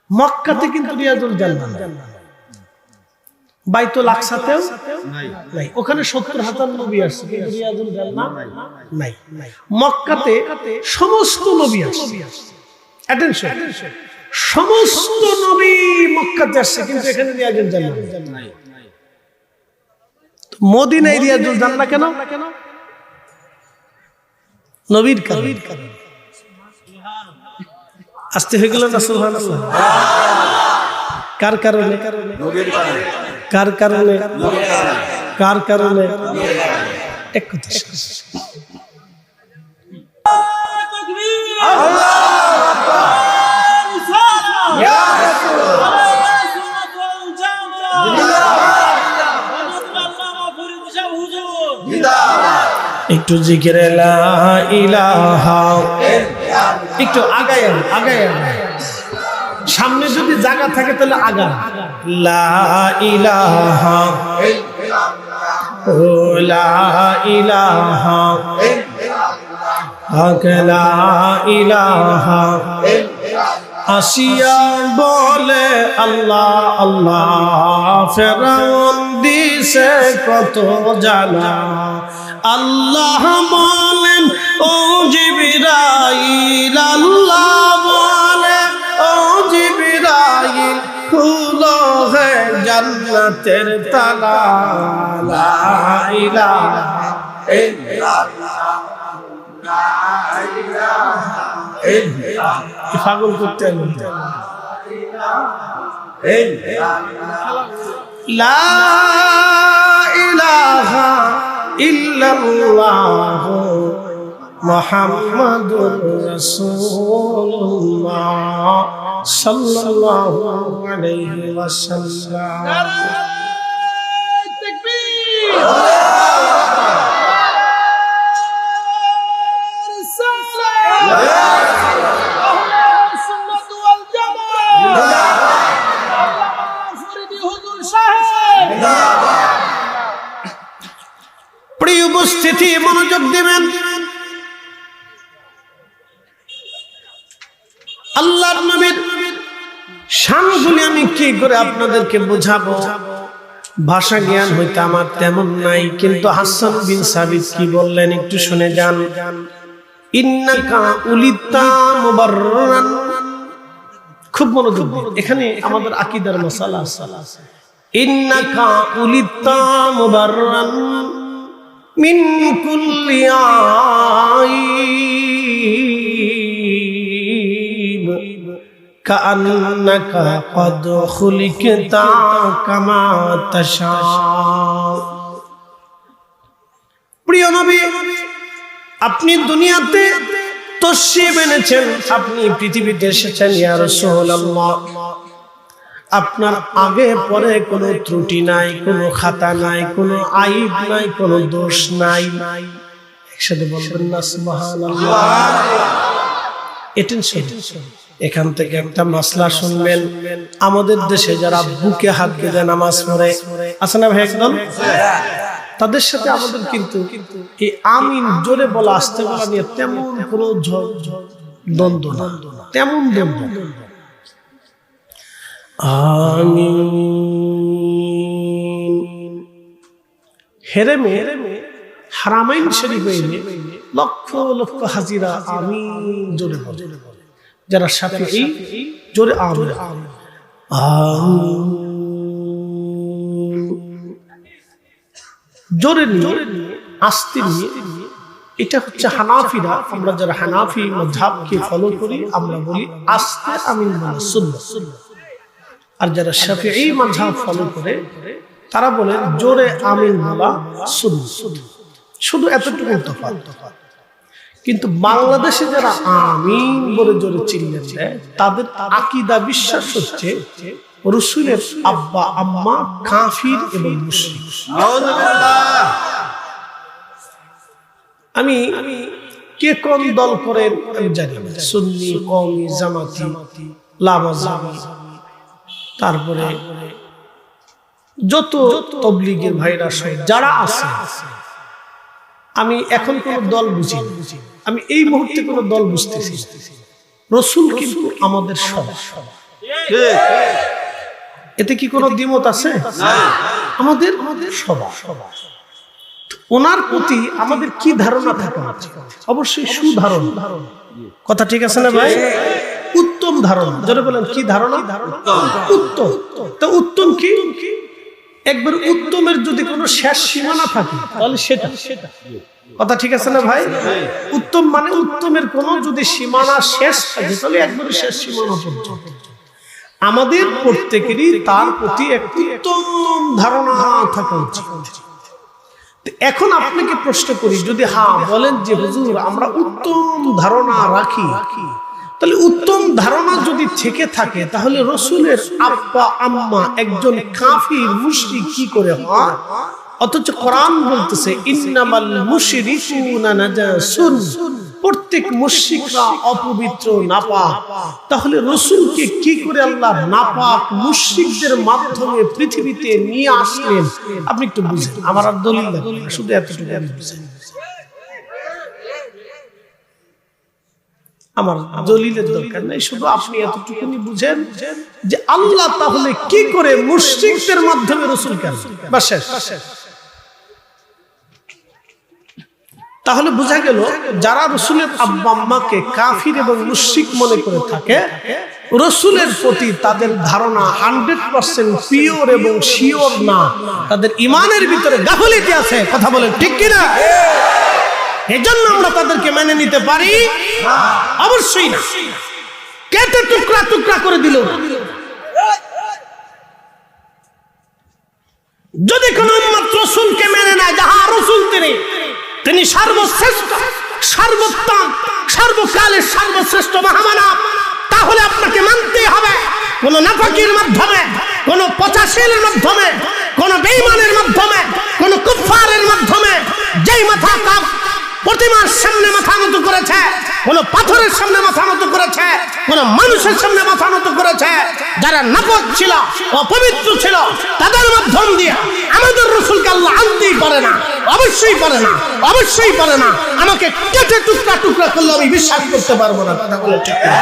মক্কাতে কিন্তু রিয়াজুল জান্নাত, বাইতুল আকসাতেও নাই, ওখানে 70,000 নবী আসছে কিন্তু রিয়াজুল জান্নাহ নাই। মক্কাতে সমস্ত নবী আসছে, অ্যাটেনশন, সমস্ত নবী মক্কাতে আসছে কিন্তু এখানে রিয়াজুল জান্নাহ নাই। মদিনায় রিয়াজুল জান্নাহ কেন? নবীর কারণে। আসতে হয়ে গেল না সুবহানাল্লাহ। কার কারণে? কার কারণে? কার কারণে? এক কথা একটু জিকিরে লা ইলাহা, একটু আগায় আগায়, সামনে যদি জায়গা থাকে তাহলে আগা। লা ইলাহা ও লা ইলাহা লা ইলাহা আসিয়া বলে আল্লাহ আল্লাহ, ফেরাউন দিছে কত জ্বালা। আল্লাহ বলেন ও জিবরাইল, আল্লাহ বলে ও জিবরাইল, খুলো হে জান্নাতের তালা। লা ইলাহা ইল্লাল্লাহ, লা ইলাহা ইল্লাল্লাহ। পাগল করতে লা ইলাহা ইল্লাল্লাহ মুহাম্মাদুর রাসূলুল্লাহ সাল্লাল্লাহু আলাইহি ওয়াসাল্লাম। নারায়ে তাকবীর, সুন্নাত ওয়াল জামাত, ফরিদি হুজুর সাহেব। প্রিয় উপস্থিতি, মনোযোগ দিবেন। আল্লাহর নবীর শানগুলি আমি কি করে আপনাদেরকে বোঝাবো? ভাষা জ্ঞান হইতে আমার তেমন নাই, কিন্তু হাসান বিন সাবিত কি বললেন একটু শুনে যান। ইন্নাকা উলিতা মুবাররান, খুব মনোযোগ দিন, এখানে আমাদের আকীদার মাসালা আছে। ইন্নাকা উলিতা মুবাররান মিন কুল্লি আইব কাআন্নাকা ক্বাদ খুলিকতা কামা তাশা। প্রিয় নবী, আপনি দুনিয়াতে তশরিফ এনেছেন, আপনি পৃথিবীতে এসেছেন ইয়া রাসূলুল্লাহ, আপনার আগে পরে কোনো ত্রুটি নাই, কোনো খাতা নাই, কোনো আইব নাই, কোনো দোষ নাই। একসাথে বলবেন না সুবহানাল্লাহ। এখান থেকে একটা মাসলা শুনবেন। আমাদের দেশে যারা বুকে হাত বেঁধে নামাজ পড়ে আছে না ভাই, একদম তাদের সাথে আমাদের কিন্তু এই আমিন জোরে বলা আসতে বলা নিয়ে তেমন কোনো দ্বন্দ্ব না, তেমন দ্বন্দ্ব। আমিন হেরেমে হারামাইন শরীফে লক্ষ লক্ষ হাজিরা আমিন জোরে বলে, যারা শাফিঈ জোরে আমিন। জোরে নিয়ে আস্তে নিয়ে, এটা হচ্ছে হানাফিরা, আমরা যারা হানাফি মাযহাবকে ফলো করি আমরা বলি আস্তে আমিন বলা সুন্নাহ। আর যারা শাফিঈ মাযহাব ফলো করে তারা বলে জোরে আমিন বলা সুন্নাহ। শুধু এতটুকু তফাৎ। কিন্তু বাংলাদেশে যারা আমিন বলে জোরে চিল্লান দেয়, তাদের আকীদা বিশ্বাস হচ্ছে রাসূলের আব্বা আম্মা কাফির এবং মুশরিক। আমি কে কোন দল করেন আমি জানি না, সুন্নি, কওমি, জামাতি, লামাজামি, তারপরে যত তাবলীগের ভাইরা যারা আছে, আমি এখন কোন দল বুঝি না, আমি এই মুহূর্তে কোন দল বুঝতেছি। রাসূল কিন্তু আমাদের সব। এতে কি কোনো দ্বিমত আছে? আমাদের সবার ওনার প্রতি আমাদের কি ধারণা থাকা উচিত? অবশ্যই সুধারণা। কথা ঠিক আছে না ভাই? উত্তম ধারণা। যারা বলেন কি ধারণা? উত্তম। তো উত্তম কি? একবার উত্তমের যদি কোনো শেষ সীমা না থাকে তাহলে সেটা। কথা ঠিক আছে না ভাই? উত্তম মানে উত্তমের কোনো যদি সীমানা শেষ থাকে তাহলে একবারে শেষ সীমানা পর্যন্ত। আমাদের প্রত্যেকেরই তার প্রতি একটি উত্তম ধারণা থাকা উচিত। এখন আপনাকে প্রশ্ন করি, যদি হ্যাঁ বলেন যে হুজুর আমরা উত্তম ধারণা রাখি, তাহলে উত্তম ধারণা যদি থেকে থাকে তাহলে রাসূলের আব্বা আম্মা একজন কাফির মুশরিক কি করে হয়? অথচ কোরআন বলতেছে ইন্নামাল মুশরিকুনা নাজাসুন, প্রত্যেক মুশরিকরা অপবিত্র নাপাক। তাহলে রাসূলকে কি করে আল্লাহ নাপাক মুশরিকদের মাধ্যমে পৃথিবীতে নিয়ে আসলেন? আপনি একটু বুঝেন। আমার আর দলিল লাগবে না, শুধু এতটুকু বুঝেন। আমার দলিলের দরকার নাই, শুধু আপনি এতটুকুনি বুঝেন যে আল্লাহ তাহলে কি করে মুশরিকদের মাধ্যমে রাসূলকে আনলেন। বাস শেষ। তাহলে বোঝা গেল যারা রাসূলের আব্বা আম্মাকে কাফির এবং মুশরিক মনে করে থাকে, রাসূলের প্রতি তাদের ধারণা 100% পিওর এবং শিওর না, তাদের ঈমানের ভিতরে গাফিলতি আছে। কথা বলেন ঠিক কি না? এজন্য আমরা তাদেরকে মেনে নিতে পারি? অবশ্যই না। কেটে টুকরা টুকরা করে দিল। যদি কোন উম্মত রাসূলকে মেনে নেয়, যাহা রাসূল তিনি সর্বশ্রেষ্ঠ, সর্বোত্তম, সর্বকালের সর্বশ্রেষ্ঠ মহামানব, তাহলে আপনাকে মানতে হবে কোন নাফাকির মাধ্যমে, কোন পচাশিলের মাধ্যমে, কোন বেঈমানের মাধ্যমে, কোন কুফফারের মাধ্যমে, যেই মাথা কাপ প্রতিমার সামনে মাথা নত করেছে, কোন পাথরের সামনে মাথা নত করেছে, কোন মানুষের সামনে মাথা নত করেছে, যারা নাপাক ছিল, অপবিত্র ছিল, তাদের মাধ্যম দিয়ে আমাদের রাসূলকে আল্লাহ আনতেই পারে না। অবশ্যই পারে না, অবশ্যই পারে না। আমাকে কেটে টুকরা টুকরা করলে আমি বিশ্বাস করতে পারবো না। কথা বলে ঠিক না?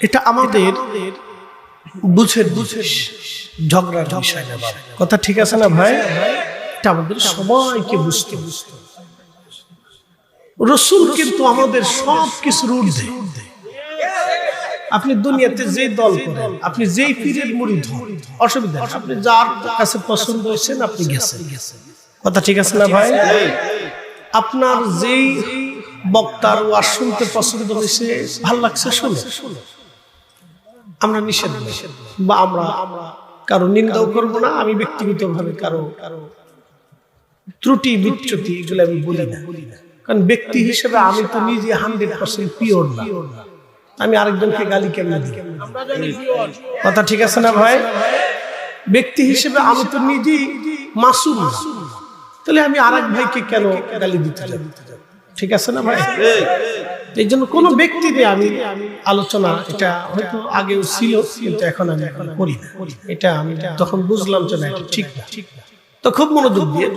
এটা আমাদের বুঝের ঝগড়ার বিষয় না। কথা ঠিক আছে না ভাই? এটা আমাদের সবাইকে বুঝতে। রাসূল কিন্তু আমাদের সব কিছুর ঊর্ধ্বে। আপনি দুনিয়াতে যে দল করেন, আপনি যেই পীরের মুরিদ হন, অসুবিধা নেই। আপনি যার কাছে পছন্দ হয়েছেন আপনি গেছেন। কথা ঠিক আছে না ভাই? আপনার যেই বক্তার ওয়াজ শুনতে পছন্দ হয়েছে, ভালো লাগছে শুনে, আমরা নিষেধ বা আমরা কারো নিন্দাও করবো না। আমি ব্যক্তিগতভাবে কারো ত্রুটি বিচ্যুতি এগুলো আমি বলি না, কারণ ব্যক্তি হিসেবে আমি তো নিজে 100% পিওর না। আমি আরেকজনকে গালি কেমনে দিই? কথা ঠিক আছে না ভাই? ব্যক্তি হিসেবে আমি তো নিজেই মাসুম না, তাহলে আমি আরেক ভাইকে কেন গালি দিতে যাব? ঠিক আছে না ভাই? এই জন্য কোনো ব্যক্তি দিয়ে আমি আলোচনা, এটা হয়তো আগেও ছিল কিন্তু এখন আমি করি না। এটা আমি তখন বুঝলাম যে না, এটা ঠিক না, তো খুব মনোযোগ দিয়ে।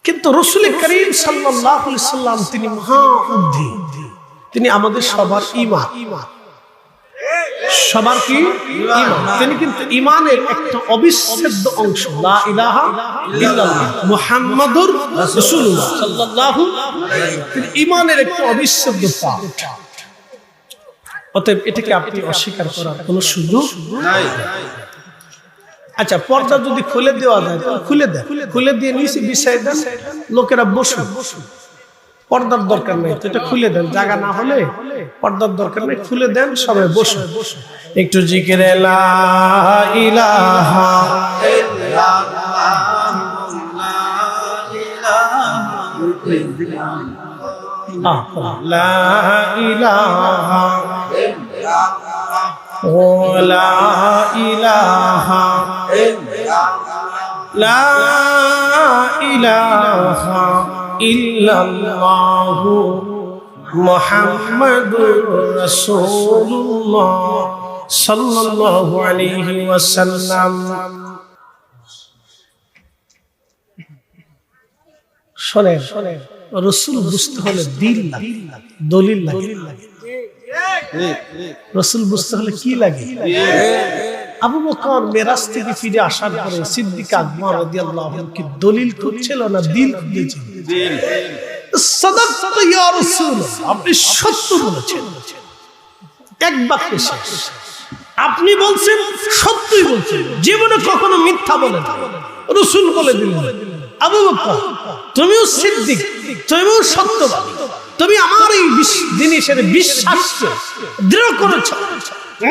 কিন্তু রাসূল করিম সাল্লাল্লাহু আলাইহি সাল্লাম তিনি মহা উদ্ধি, তিনি আমাদের সবার ঈমান। সবার কি ঈমান? তিনি কিন্তু ঈমানের একটা অবিচ্ছেদ্য অংশ। লা ইলাহা ইল্লাল্লাহ মুহাম্মাদুর রাসূলুল্লাহ সাল্লাল্লাহু আলাইহি ওয়াসাল্লাম ঈমানের একটা অবিচ্ছেদ্য পার্ট। অতএব এটাকে আপনি অস্বীকার করার কোনো সুযোগ নাই। আচ্ছা, পর্দা যদি খুলে দেওয়া যায় তাহলে খুলে দেন, খুলে দিয়ে নিচে বিছায় দেন, লোকেরা বসুন। পর্দার দরকার নেই, এটা খুলে দেন। জায়গা না হলে পর্দার দরকার নেই, খুলে দেন, সবাই বসুন। একটু জিকিরে লা ইলাহা ইল্লাল্লাহ, লা ইলাহা ও লা ইলাহা লা ইলাহা ইল্লাল্লাহু মুহাম্মাদুর রাসূলুল্লাহ সাল্লাল্লাহু আলাইহি ওয়াসাল্লাম। শোনেন, রাসূল বুঝতে হলে দিল লাগে, দলিল লাগে। রাসূল বুঝতে হলে কি লাগে? আবু বকর মেরাজ থেকে ফিরে আসার পরে সিদ্দিক আকবর রাদিয়াল্লাহু আনহু কি দলিল খুঁজছিল না দিল খুঁজছিল? দিল। সাদাকতা ইয়া রাসূল, আপনি সত্য বলেছেন, এক বাক্যে শেষ। আপনি বলছেন, সত্যই বলছেন, জীবনে কখনো মিথ্যা বলেন না। রাসূল বলে দিলেন, আবু বকর তুমিও সিদ্দিক, তুমিও সত্যবাদী, তুমি আমার এই জিনিসের বিশ্বাসকে দৃঢ় করেছ,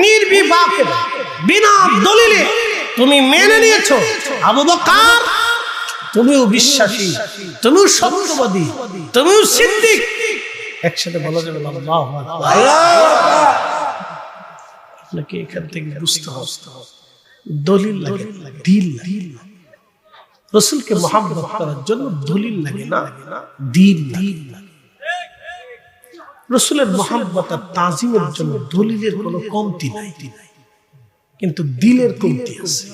নির্বিবাদে বিনা দলিলে তুমি মেনে নিয়েছো। আবু বকর তুমিও বিশ্বাসী, তুমিও সত্যবাদী, তুমিও সিদ্দিক। একসাথে বলা যাবে আল্লাহু আকবার। আপনাকে এখান থেকে বুঝতে হবে দলিল লাগে, দিল লাগে। রাসূলকে মহব্বত করার জন্য দলিল লাগে না, দিল লাগে। রাসূলের মহব্বত আর তাজিমের জন্য দলিলের কোনো কমতি নাই, কিন্তু দিলের কমতি আছে।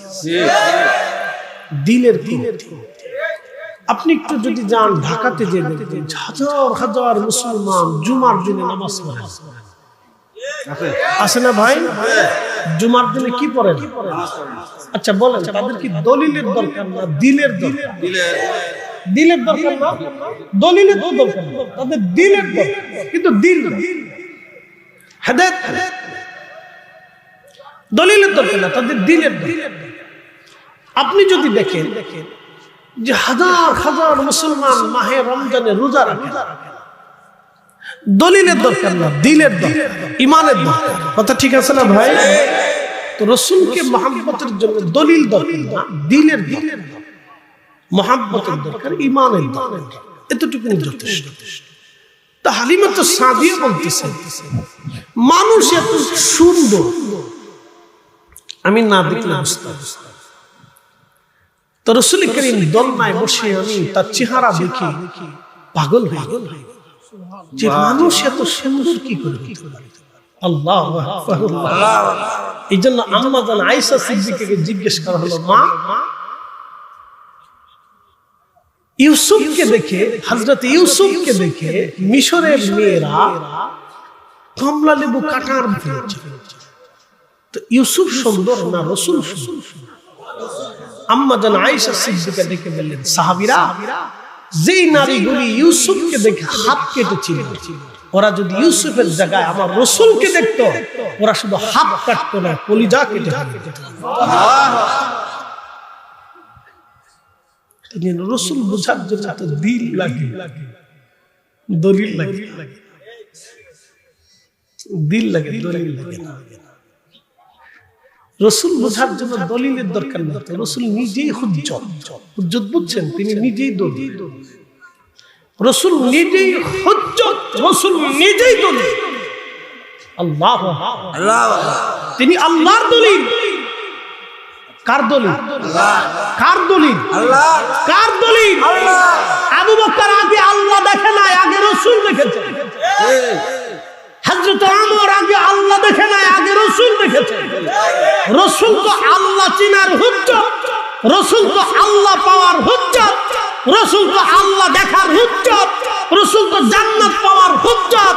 দিলের কমতি। আপনি একটু যদি যান ঢাকাতে, যে দেখবেন হাজার হাজার মুসলমান জুমার দিনে নামাজ পড়েন, আছে না ভাই? জুমার দিনে কি পড়েন? আচ্ছা বলেন, তাদের কি দলিলের দরকার না দিলের দরকার? দিলের দরকার না, দলিলের তো দরকার না, তাদের দিলের দরকার। কিন্তু দিল হেদায়েত, দলিলের দরকার না, তাদের দিলের দরকার। আপনি যদি দেখেন যে হাজার হাজার মুসলমান মাহে রমজানে রোজা রাখে, দলিলের দরকার না, দিলের দরকার, ঈমানের দরকার। কথা ঠিক আছে না ভাই? তো রাসূলকে মহব্বতের জন্য দলিল দরকার না, দিলের দরকার, মহব্বতের দরকার, ঈমানের দরকার। এতটুকুই যথেষ্ট। তা হালিমা তো সাদিয়া বলতেছে, মানুষ এত সুন্দর আমি না দেখলে বুঝতে পারছি। তো রাসূল করিম দোলনায় বসে আমি তার চেহারা দেখি পাগল হয়ে গেল, যে মানুষ এত সুন্দর কি করে হতে পারে। আল্লাহু আকবার। এই জন্য আম্মা জান আয়েশা সিদ্দিকাকে জিজ্ঞেস করা হলো, মা ইউসুফকে দেখে, হযরত ইউসুফকে দেখে মিশরের মেয়েরা কমলা লেবু কাটার ফেলেছে, তো ইউসুফ সুন্দর না রাসূল সুন্দর? আম্মা জান আয়েশা সিদ্দিকা দেখে বললেন, সাহাবীরা যেই নারীগুলি ইউসুফকে দেখে হাত কেটেছিল, ওরা যদি ইউসুফের জায়গায় আমার রাসূলকে দেখতো, ওরা শুধু হাত কাটতো না, কলিজা কেটে ফেলতো। রাসূল বুঝার জন্য তো দিল লাগে, দলিল লাগে, দিল লাগে, দলিল লাগে না। রাসূল বুঝার জন্য দলিলের দরকার নেই, রাসূল নিজেই হুজ্জত। হুজ্জত বুঝছেন? তিনি নিজেই দলিল। রাসূল নিজেই হুজ্জত, রাসূল নিজেই দলিল। আল্লাহু আল্লাহ, তিনি আল্লাহর দলিল। কার দলিল? কার দলিল? আল্লাহ। কার দলিল? আল্লাহ। আবু বকর আগে আল্লাহ দেখে নাই, আগে রাসূল দেখেছে। হযরত ওমর আগে আল্লাহ দেখে নাই, আগে রাসূল দেখেছে। রাসূল তো আল্লাহ চিনার হুজ্জত, রাসূল তো আল্লাহ পাওয়ার হুজ্জত, রাসূল তো আল্লাহ দেখার হুজ্জত, রাসূল তো জান্নাত পাওয়ার হুজ্জত।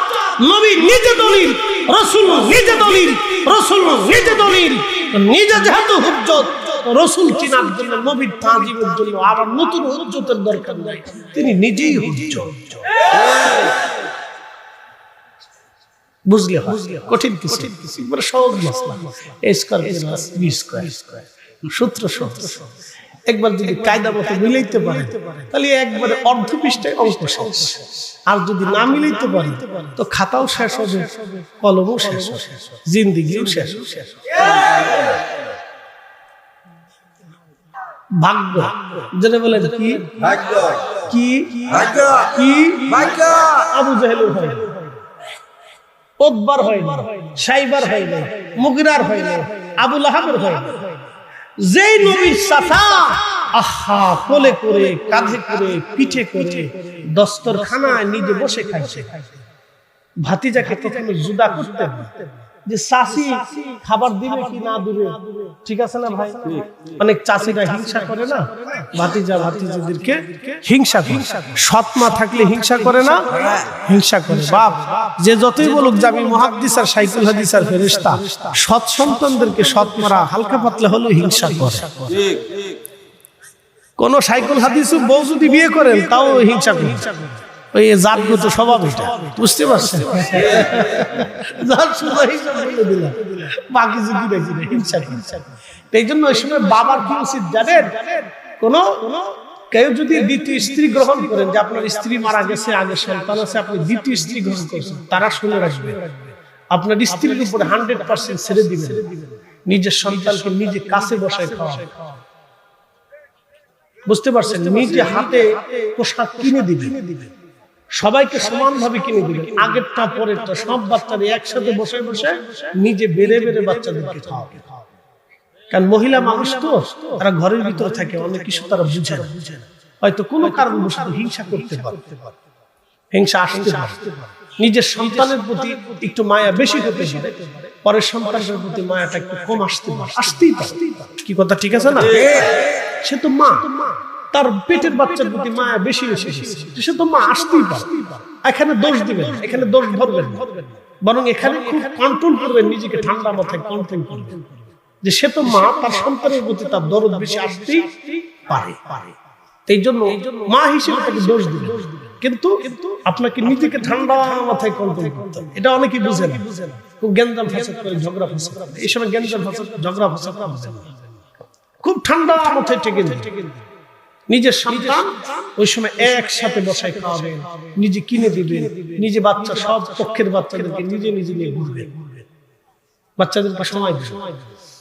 নবী নিজে দলিল, রাসূল নিজে দলিল, রাসূল নিজে দলিল। নিজে যেহেতু হুজ্জত, রাসূল চিনার জন্য, নবীর তাজিমের জন্য আর নতুন হুজ্জতের দরকার নাই, তিনি নিজেই হুজ্জত। বুঝলে হয়? কঠিন কিছু, বড় সহজ মাসলা। a square plus b square, সূত্র সূত্র একবার যদি কায়দা মতো মিলাইতে পারে, তাহলে একবারে অর্ধ পৃষ্ঠায় অঙ্ক শেষ। আর যদি না মিলাইতে পারে, তো খাতাও শেষ হবে, কলমও শেষ হবে, জিন্দেগিও শেষ হবে। ভাগ্য যেটা বলেন, কি ভাগ্য? কি ভাগ্য? কি ভাগ্য? আবু জাহেলের হয় না, ওতবার হয় না, সাইবার হয় না, মুগিরার হয় না, আবু লাহাবের হয় না। যেই নবীর চাচা আহা কোলে করে, কাঁধে করে, পিঠে করে দস্তরখানায় নিজে বসে খাইছে, ভাতিজাকে কখনো জুদা করতেন না, যে চাষি খাবার দিবে কি না দিবে, ঠিক আছে না ভাই? অনেক চাষিরা হিংসা করে না, ভাতিজা ভাতিজিদেরকে হিংসা করে। সৎ মা থাকলে হিংসা করে না? হিংসা করে। বাপ যে যতই বলুক যে আমি মুহাদ্দিস আর শাইখুল হাদিস আর ফেরেশতা, সৎ সন্তানদেরকে সৎ মারা হালকা পাতলা হলেও হিংসা করে। কোন শাইখুল হাদিস বউ যদি বিয়ে করেন তাও হিংসা করে। ওই জাতগত স্বভাব এটা, বুঝতে পারছেন? বাকি যদি দেখি হিংসা। এই জন্য ওই সময় বাবার কি উচিত জানেন? কোন কেউ যদি দ্বিতীয় স্ত্রী গ্রহণ করেন, যে আপনার স্ত্রী মারা গেছে, আগে সন্তান আছে, আপনি দ্বিতীয় স্ত্রী গ্রহণ করছেন, তারা শুনে রাখবে আপনার স্ত্রীর উপরে 100% ছেড়ে দিবেন, নিজের সন্তানকে নিজে কাছে বসায় খাওয়াবেন। বুঝতে পারছেন? নিজে হাতে পোশাক কিনে দিবেন, সবাইকে সমানভাবে কিনে দিবেন, আগেরটা পরেরটা সব বাচ্চাদের একসাথে বসে বসে নিজে বেড়ে বেড়ে বাচ্চাদেরকে খাওয়াবে। কারণ মহিলা মানুষ তো, তারা ঘরের ভিতরে থাকে, অনেক কিছু তারা বুঝে না, হয়তো কোনো কারণবশত হিংসা করতে পারে, হিংসা আসতে পারে। নিজের সন্তানের প্রতি একটু মায়া বেশি হতে পারে, পরের সন্তানের প্রতি মায়াটা একটু কম আসতে পারে, আসতেই পারে। কি কথা ঠিক আছে না? সে তো মা, তার পেটের বাচ্চার প্রতি মায়া বেশি এসেছে, সে তো মা, আসতেই পারে। এখানে দোষ দিবেন, এখানে দোষ ধরবেন, বরং এখানে খুব কন্ট্রোল করবেন, নিজেকে ঠান্ডা মাথায় কন্ট্রোল করবেন, যে সে তো মা, তার সন্তানের প্রতি তার দরদ বেশি আসতেই পারে। এই জন্য মা হিসেবে তাকে দোষ দিবেন, কিন্তু আপনাকে নিজেকে ঠান্ডা মাথায় কন্ট্রোল করতে হবে। এটা অনেকেই বুঝে না, খুব গ্যাঞ্জাম ফাসাদ করে, ঝগড়া ফাসাদ করে। এই সময় গ্যাঞ্জাম ফাসাদ, ঝগড়া ফাসাদ খুব ঠান্ডা মাথায় টেকে দিন। নিজের সন্তান ওই সময় একসাথে বসায় খাওয়াবেন, নিজে কিনে দিবেন, নিজে বাচ্চা সব পক্ষের বাচ্চাদেরকে নিজে নিজে নিয়ে ঘুরবেন, বাচ্চাদেরকে সময় দিবেন।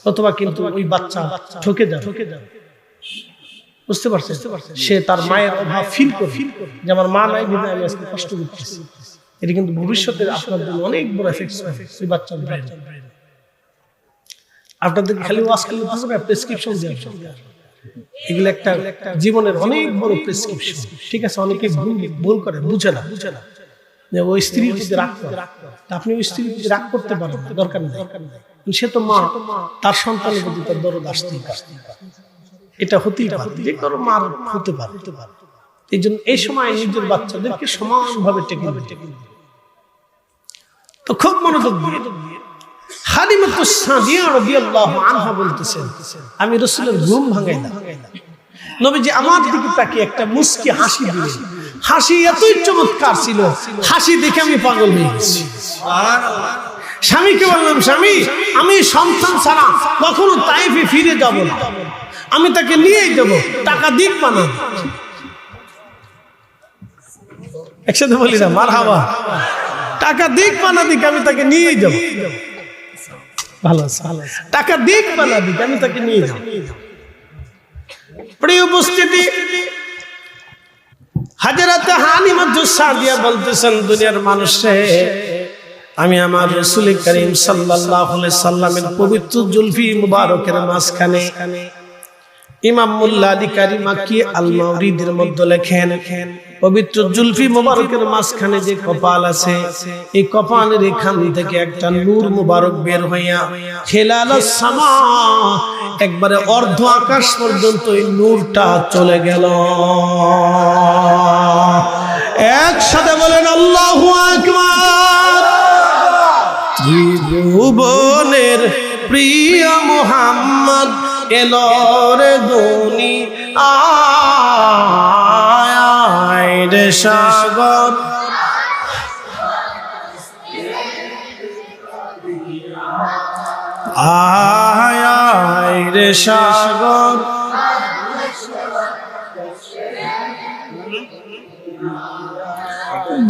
অথবা কিন্তু ওই বাচ্চা ঠকে যাবে, বুঝতে পারছেন? সে তার মায়ের অভাব ফিল করে, যে আমার মা নাই বিধায় আমি আজকে কষ্ট করতেছি। এটা কিন্তু ভবিষ্যতে আপনার জন্য অনেক বড় এফেক্ট হবে ওই বাচ্চার ব্রেনে। আপনাদের খালি ওয়াজ করলে হবে, প্রেসক্রিপশন দেওয়া হবে। এগুলো একটা জীবনের অনেক বড় প্রেসক্রিপশন, ঠিক আছে? অনেকে ভুল করে, বুঝে না যে ওই স্ত্রীর প্রতি রাগ করে। আপনি ওই স্ত্রীর প্রতি রাগ করতে পারেন না, দরকার নেই। সে তো মা, তার সন্তানের প্রতি তার দরদ আসতেই পারে। এটা হতেই পারে, যে কারো মার হতে পারে। এই জন্য এই সময় নিজের বাচ্চাদেরকে সমানভাবে টেকে দিন। তো খুব মনোযোগ দিয়ে হালিমাতুস সাদিয়া রাদিয়াল্লাহু আনহা বলতেছেন, আমি রাসূলের ঘুম ভাঙাইলাম। নবীজি আমার দিকে তাকিয়ে একটা মুস্কি হাসি দিলেন। হাসি এতই চমৎকার ছিল, হাসি দেখে আমি পাগল হয়ে গেছি। সুবহানাল্লাহ। স্বামীকে বললাম, স্বামী, আমি সন্তান ছাড়া কখনো তাইফে ফিরে যাব না, আমি তাকে নিয়েই যাব, টাকা দিক বানা। একসাথে বলি না মারহাবা? টাকা দিক বানা দিক, আমি তাকে নিয়েই যাব। ভালো আছে, টাকা দিক বানা দিক, আমি তাকে নিয়ে যাব। প্রিয় উপস্থিতি, হযরত হালিমাতুস সাদিয়া বলতেছেন, দুনিয়ার মানুষে আমি আমার রাসূল করিম সাল্লাল্লাহু আলাইহি সাল্লামের পবিত্র জুলফি মুবারকের মাঝখানে, ইমাম মুল্লা আলী কারি মাক্কি আল মাওরিদের মধ্যে লেখেন, পবিত্র জুলফি মুবারকের মাঝখানে যে কপাল আছে, এই কপালের এখান থেকে একটা নূর মুবারক বের হইয়া খেলালাস সামা, একবারে অর্ধ আকাশ পর্যন্ত এই নূরটা চলে গেল। একসাথে বলেন আল্লাহু আকবার। ত্রিভুবনের প্রিয় মুহাম্মদ এলো রে দুনিয়ায় রে সাগর, আয় আয় রে সাগর,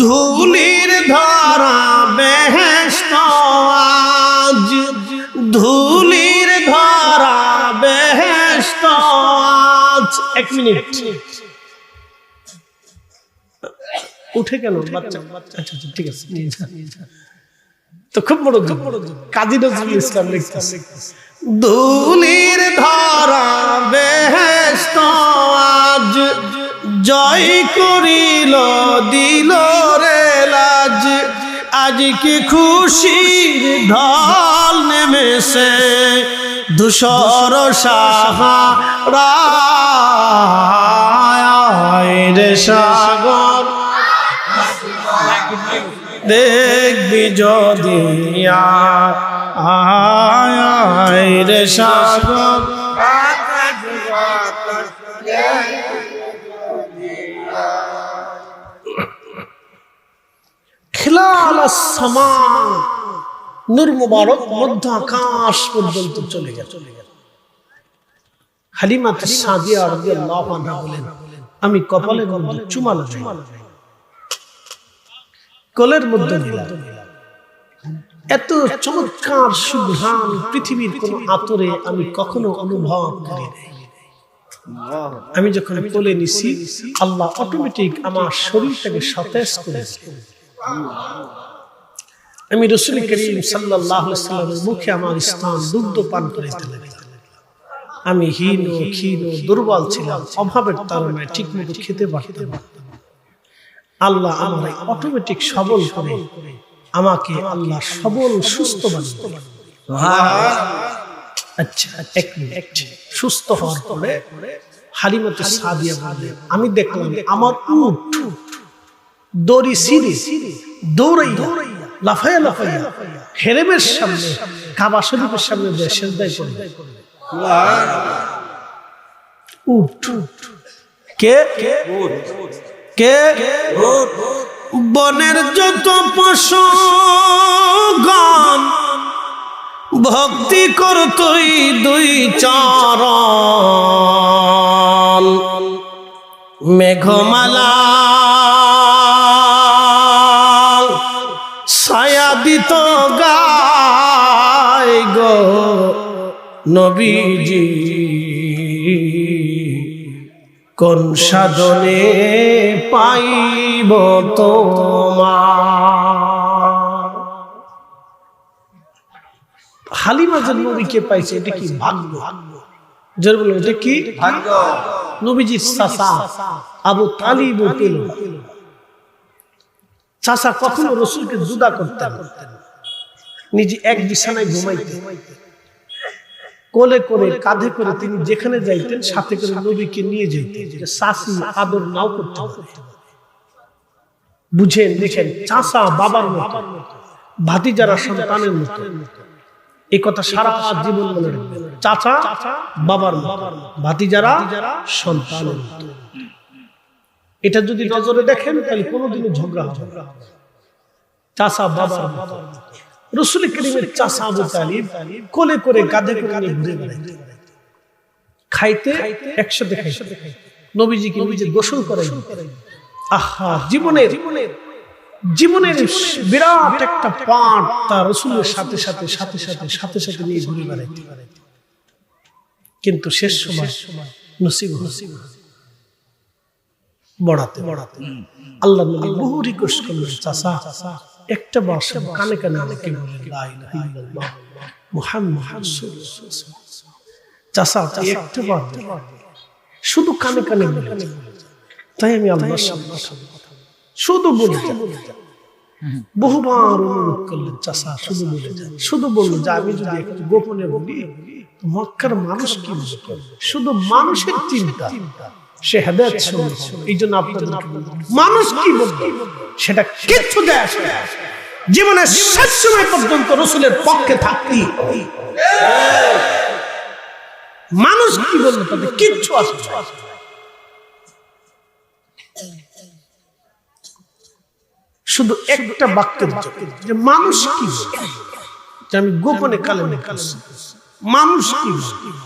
ধুলির ধরা বেহেশত আজ, ধুলির ধরা বেহেশত আজ। এক মিনিট, উঠে কেন বাচ্চা? আচ্ছা ঠিক আছে। তো খুব বড় কাজী নজরুল ইসলাম লিখতেছে, ধুলির ধরা বেহেশত আজ, জয় করিল দিল রে লাজ, আজ কি খুশির ঢল নেমেছে ধূসর সাহারা রে সাগর দেখবি যদি আয় রে সাগর খিলাল আস-সামা নূর মুবারক মধ্য আকাশ পর্যন্ত চলে গেল। হালিমা সাদিয়া রাদিয়াল্লাহু আনহা বলেন, আমি কপালের মধ্যে চুমা লাগাই, কোলের মধ্যে দিলাম। এত চমৎকার সুঘ্রাণ পৃথিবীর কোন আতরে আমি কখনো অনুভব করি নাই। আমি যখন কোলে নিছি আল্লাহ অটোমেটিক আমার শরীরটাকে সতেজ করে দিলেন। আমি রাসূল করিম সাল্লাল্লাহু আলাইহি ওয়াসাল্লামের মুখে আমার স্থান দুগ্ধ পান করাইতে লাগলাম। আমি হীন ক্ষীণ দুর্বল ছিলাম, অভাবের তাড়নায় ঠিকমতো খেতে পারতাম না। আল্লাহ আমাকে অটোমেটিক সবল করে আমাকে আল্লাহ সবল সুস্থ বানিয়ে। আচ্ছা, এক মিনিট। সুস্থ হওয়ার পরে হালিমা সাদিয়া বলেন, আমি দেখলাম আমার উট দড়ি ছিঁড়ে দৌড়াইয়া লাফাইয়া লাফাইয়া হেরেমের সামনে কাবা শরীফের সামনে দিয়ে সিজদায় পড়ে। উট কে কে বনের যত পশু গান ভক্তি করতই দুই চরণ মেঘমালা ছায়া দিত গায় গো নবীজি কোন সাধনে পাইব তোমার। হালিমা যে নবীকে পাইছে এটা কি ভাগ্য। জোর বলো, এটা কি ভাগ্য। নবীজির চাচা আবু তালিব পেল। চাচা কখনো রাসূলকে জুদা করতেন, নিজে এক বিছানায় ঘুমাইতেন, কোলে করে কাঁধে করে তিনি যেখানে যাইতেন সাথে করে নবীকে নিয়ে যেতেন। চাচি আদর নাও করতে পারে। বুঝেন, দেখেন, চাচা বাবার মতো, ভাতিজারা সন্তানের মতো। এই কথা সারা জীবন মনে রাখবেন। চাচা বাবার মতো, ভাতিজারা সন্তানের মতো। এটা যদি নজরে দেখেন তাহলে কোনোদিনও ঝগড়া হবে না। চাচা বাবার মতো। রাসূল করিমের চাচা আবু তালিব কোলে করে কাঁধে করে নিয়ে ঘুরে বেড়াইতেন। খাইতে একসাথে খাইতে, নবীজিকে নিজে গোসল করাই। আহা, জীবনের বিরাট একটা পাঠ তার রাসূলের সাথে সাথে সাথে সাথে সাথে সাথে নিয়ে ঘুরে বেড়াইতে। কিন্তু শেষ সময় নসিব বড়াতে বড়াতে আল্লাহ নবী বহু রিকোয়েস্ট করলেন, চাচা একটা বার কানে কানে আমাকে বলেন লা ইলাহা ইল্লাল্লাহ মুহাম্মাদুর রাসূলুল্লাহ। চাচা একটা বার শুধু কানে কানে বলেন। তাই আমি আল্লাহর সামনে শুধু বলে যান। বহুবার অনুরোধ করলেন, চাচা শুধু বলে যান। শুধু বলল যে আমি যদি একটু গোপনে বলি মক্কার মানুষ কি বলবে। শুধু মানুষের চিন্তা, সে হেদায়েত শুনেছে। এই জন্য আপনাদেরকে মানুষ কি বলবে সেটা কিচ্ছু দেয় আসে না। জীবনের শেষ সময় পর্যন্ত রাসূলের পক্ষে থাকতি মানুষ কি বলবে তাতে কিচ্ছু আসে না। শুধু একটা বাক্যের জন্য যে মানুষ কি বলবে, যে আমি গোপনে কালেমা পড়ছি, মানুষ কি বলবে।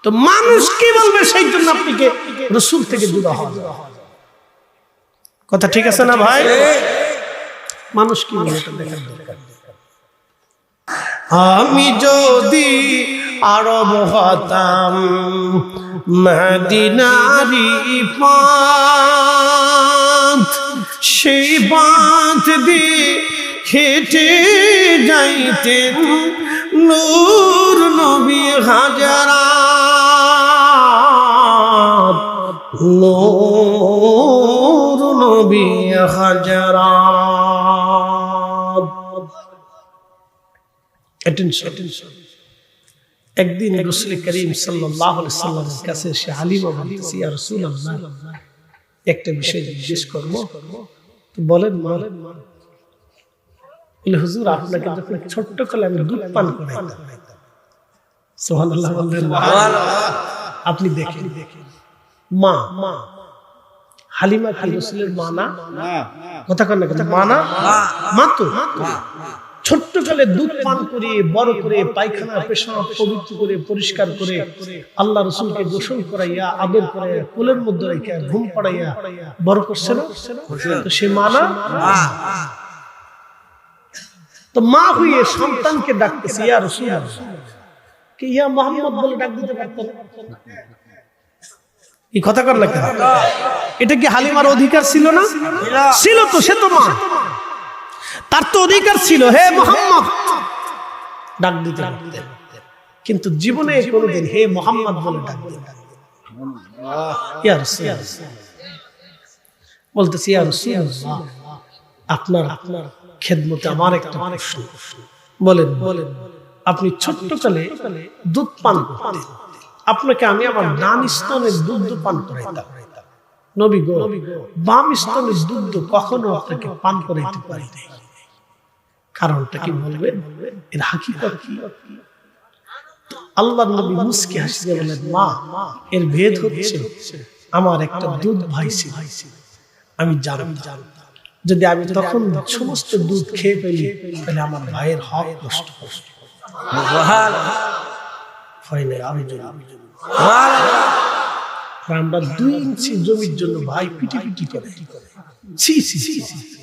তো মানুষ কি বলবে সেই জন্য আপনাকে রাসূল থেকে জুদা হওয়া। কথা ঠিক আছে না ভাই? মানুষ কি বলবে এটা দেখার দরকার। আমি যদি আরব হতাম মদিনারি পথ, সেই পথ দিয়ে হেঁটে যাইতেন নূর নবী হাজারা, নূর নবী হাজারাত। অ্যাটেনশন। একদিন রাসূল করিম সাল্লাল্লাহু আলাইহি ওয়াসাল্লামের কাছে সে হালিমা বলতেছে, ইয়া রাসূলুল্লাহ, একটা বিষয় জিজ্ঞেস করব, তো বলেন। বলে, হুজুর, আপনাকে যখন ছোট্ট কালে আমি দুধ পান করাইতাম। সুবহানাল্লাহ বললেন। আপনি দেখেন, মা হালিমা কি রাসূলের মা না? কথা কন না, কথা মা না? মা তো। ছোট্ট কালে দুধ পান করিয়ে বড় করে পায়খানা পেশাব পবিত্র করে পরিষ্কার করে আল্লাহ রাসূলকে গোসল করাইয়া আদর করে কোলের মধ্যে রেখে ঘুম পাড়াইয়া বড় করছে না? তো সে মা না? তো মা হয়ে সন্তানকে ডাকতেছে ইয়া রাসূলুল্লাহ, কি ইয়া মুহাম্মদ বলে ডাক দিতে পারতেন? এই কথা কর না কেন? এটা কি হালিমার অধিকার ছিল না? ছিল তো, সে তো মা, তার তো অধিকার ছিল হে মুহাম্মদ ডাক দিতে। কিন্তু জীবনে কোনোদিন হে মুহাম্মদ বলে ডাক দিতে ইয়া রাসূলুল্লাহ বলতেছি, ইয়া রাসূলুল্লাহ, আপনার খেদমতে আমার একটা প্রশ্ন। বলেন। আপনি ছোট্টকালে দুধ পান করতেন, আপনাকে আমি আমার ডান স্তনের দুধ পান করাইতাম। নবী গো, বাম স্তনের দুধ কখনো আপনাকে পান করাইতে পারি নাই। কারণটা কি বলবেন? এর হাকিকত কি? আল্লাহর নবী মুস্কি হাসিয়ে বলেন, মা, এর ভেদ হচ্ছে আমার একটা দুধ ভাই ছিল, আমি জানতাম যদি আমি তখন সমস্ত দুধ খেয়ে ফেলি তাহলে আমার ভাইয়ের হক নষ্ট হবে। আমরা 2 ইঞ্চি জমির জন্য ভাই পিটি করে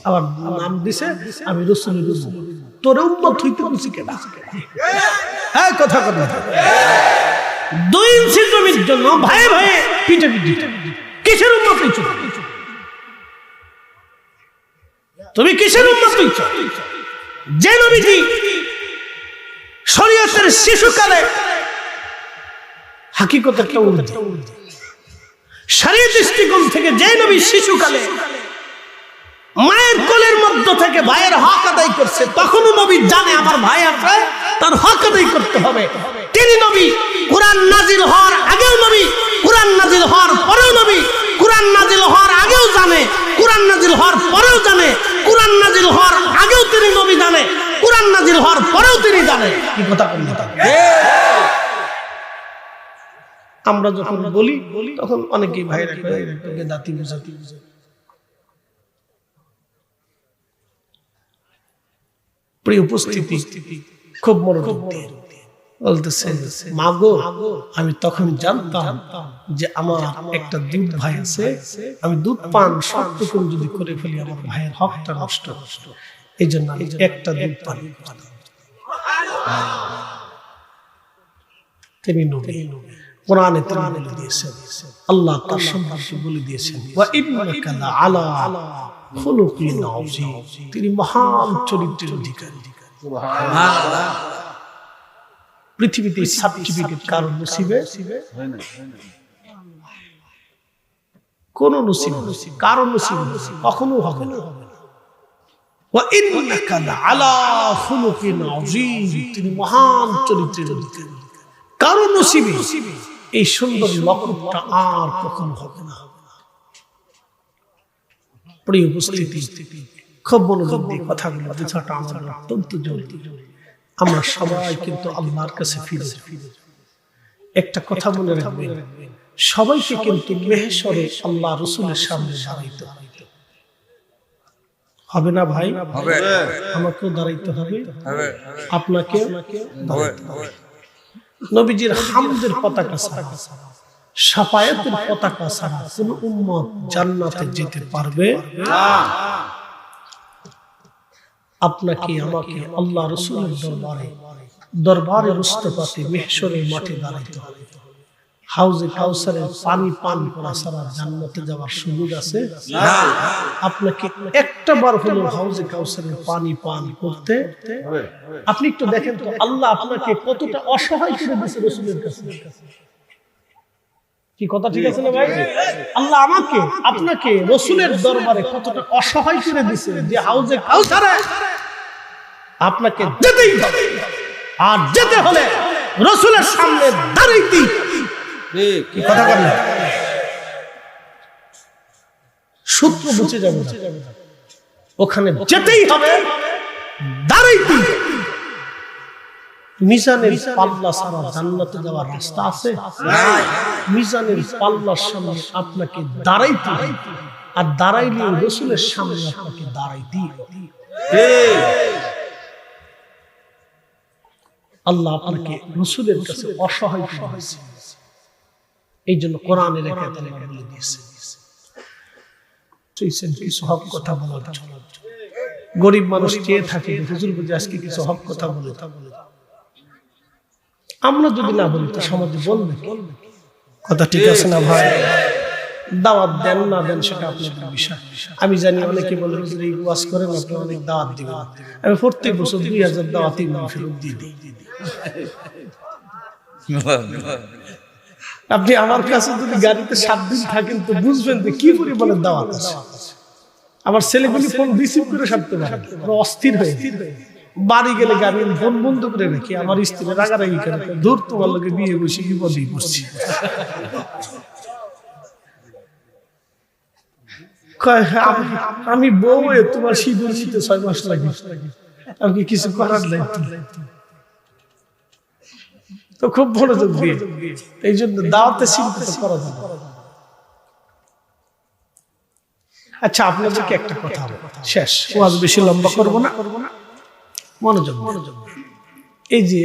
আবার নাম দিছে আমি রাসূলের উম্মত। তোর উম্মত হইতে বলছি কেডা? হ্যাঁ, কথা কথা। 2 ইঞ্চি জমির জন্য ভাই পিটি কিসের উম্মত হইছো? তুমি কিসের উম্মত হইছো? যে নবীজি শরীয়তের শিশুকালে হাকিকতের একটা ঊর্ধ্বে, শরীয়ত দৃষ্টিকোণ থেকে যে নবী শিশুকালে মায়ের কোলের মধ্য থেকে ভাইয়ের হক আদায় করছে, তখনও নবী জানে আমার ভাই আছে, তার হক আদায় করতে হবে। তিনি নবী, কুরআন নাজিল হওয়ার আগেও নবী, কুরআন নাজিল হওয়ার পরেও নবী, কুরআন নাজিল হওয়ার আগেও জানে, কুরআন নাজিল হওয়ার পরেও জানে, কুরআন নাজিল হওয়ার আগেও তিনি নবী জানে, কুরআন নাজিল হওয়ার পরেও তিনি জানে। কি কথা বলতে থাকে? আমরা যখন বলি তখন অনেকেই ভাইরা কয়ে দাঁতি বুঝাতি বুঝে। প্রিয় উপস্থিতি, খুব মনোযোগ দিয়ে বলতেছে, মাগো, আমি তখন জানতাম যে আমার একটা দুধ ভাই আছে, আমি দুধ পান সবটুকু যদি করে ফেলি আমার ভাইয়ের হকটা নষ্ট। এই জন্য আমি একটা দুধ পান করতাম। তিনি নবী, কোরআনে তিনি বলে দিয়েছেন, আল্লাহ তার সম্পর্কে বলে দিয়েছেন, ওয়া ইন্নাকা লাআলা খুলুকিন আযীম, তিনি মহান চরিত্রের অধিকারী। সুবহানাল্লাহ। পৃথিবীতে সার্টিফিকেট কারণ নসিবে কোন নসিব, কারণ নসিব কখনো হবে না। ওয়া ইন্নাকা লাআলা খুলুকিন আযীম, তিনি মহান চরিত্রের অধিকারী। কারণ নসিবে এই সুন্দর লক্ষণটা আর কখনো হবে না। প্রিয় উপস্থিতি, খুব মনোযোগ দিয়ে কথাগুলো বোঝাটা আমাদের অত্যন্ত জরুরি। আমরা সবাই কিন্তু আল্লাহর কাছে ফিরে যাব। একটা কথা মনে রাখবেন, সবাইকে কিন্তু মেহশরে আল্লাহ রাসূলের সামনে দাঁড়াইতে হবে না ভাই? হবে। আমাকেও দাঁড়াইতে হবে, আপনাকে দাঁড়াইতে হবে। নবীজির হামদের পতাকা ছাড়া, শাফায়াতের পতাকা ছাড়া কোন উম্মত জান্নাতে যেতে পারবে না। আপনাকে আমাকে আল্লাহ রাসূলের দরবারে মুস্তাফাতে মেহশরের মাঠে দাঁড়াইতে হবে। হাউজে কাউসারের পানি পান করা ছাড়া জান্নাতে যাওয়ার সুযোগ আছে না। আপনাকে একটা বার হলো হাউজে কাউসারের পানি পান করতে হবে। আপনি একটু দেখেন তো আল্লাহ আপনাকে কতটা অসহায় করে দিয়েছে রাসূলের কাছে। কি কথা ঠিক আছে না ভাই? আল্লাহ আমাকে আপনাকে রাসূলের দরবারে কতটা অসহায় করে দিয়েছে যে হাউজে কাউসারে আপনাকে যেতেই হবে। আর যেতে হলে রাসূলের সামনে দাঁড়াইতে কি কথা বলেন সূত্র বুঝে যাবে ওখানে যেতেই হবে দাঁড়াইতে মিজানের পাল্লা ছাড়া জান্নাতে যাওয়ার রাস্তা আছে মিজানের পাল্লার সামনে আপনাকে দাঁড়াইতে আর দাঁড়াইলে রাসূলের সামনে আপনাকে দাঁড়াইতেই হবে আল্লাহ আপনাকে রাসূলের কাছে অসহায় করেছে এই জন্য কোরআনের আয়াতে আল্লাহ বলে দিয়েছে কিছু হক কথা বলার জন্য গরিব মানুষ চেয়ে থাকে হুজুর বুঝে আজকে কিছু হক কথা বলে আমরা যদি না বলি তো সমাজে বলবে কথা ঠিক আছে না ভাই দাওয়াত দেন না দেন সেটা আপনাদের বিষয় আমি জানি অনেকে বলে হুজুর এই ওয়াজ করেন আপনি অনেক দাওয়াত দিবেন আমি প্রত্যেক বছর 2000 দাওয়াত ইমাম ফেরত দিয়ে দিই আপনি আমার কাছে যদি গাড়িতে 7 দিন থাকেন তো বুঝবেন যে কি পরিমাণে দাওয়াত আছে আমার ছেলেগুলি ফোন রিসিভ করে ছাড়তে পারে অস্থির হয়ে বাড়ি গেলে গাড়ি ফোন বন্ধ করে রেখে আমার স্ত্রী রাগারাগি করে দূর তোমার লোকে বিয়ে বসে বিপদেই পড়ছি আমি বউ তোমার সিঁদুর নিতে 6 মাস লাগে আমি কিছু করার নাই তো খুব মনোযোগ দিয়ে এই জন্য দাওয়াতে চিন্তা করা যাবে আচ্ছা আপনাদেরকে একটা কথা শেষ ওয়াজ বেশি লম্বা করব না মনোযোগ এই যে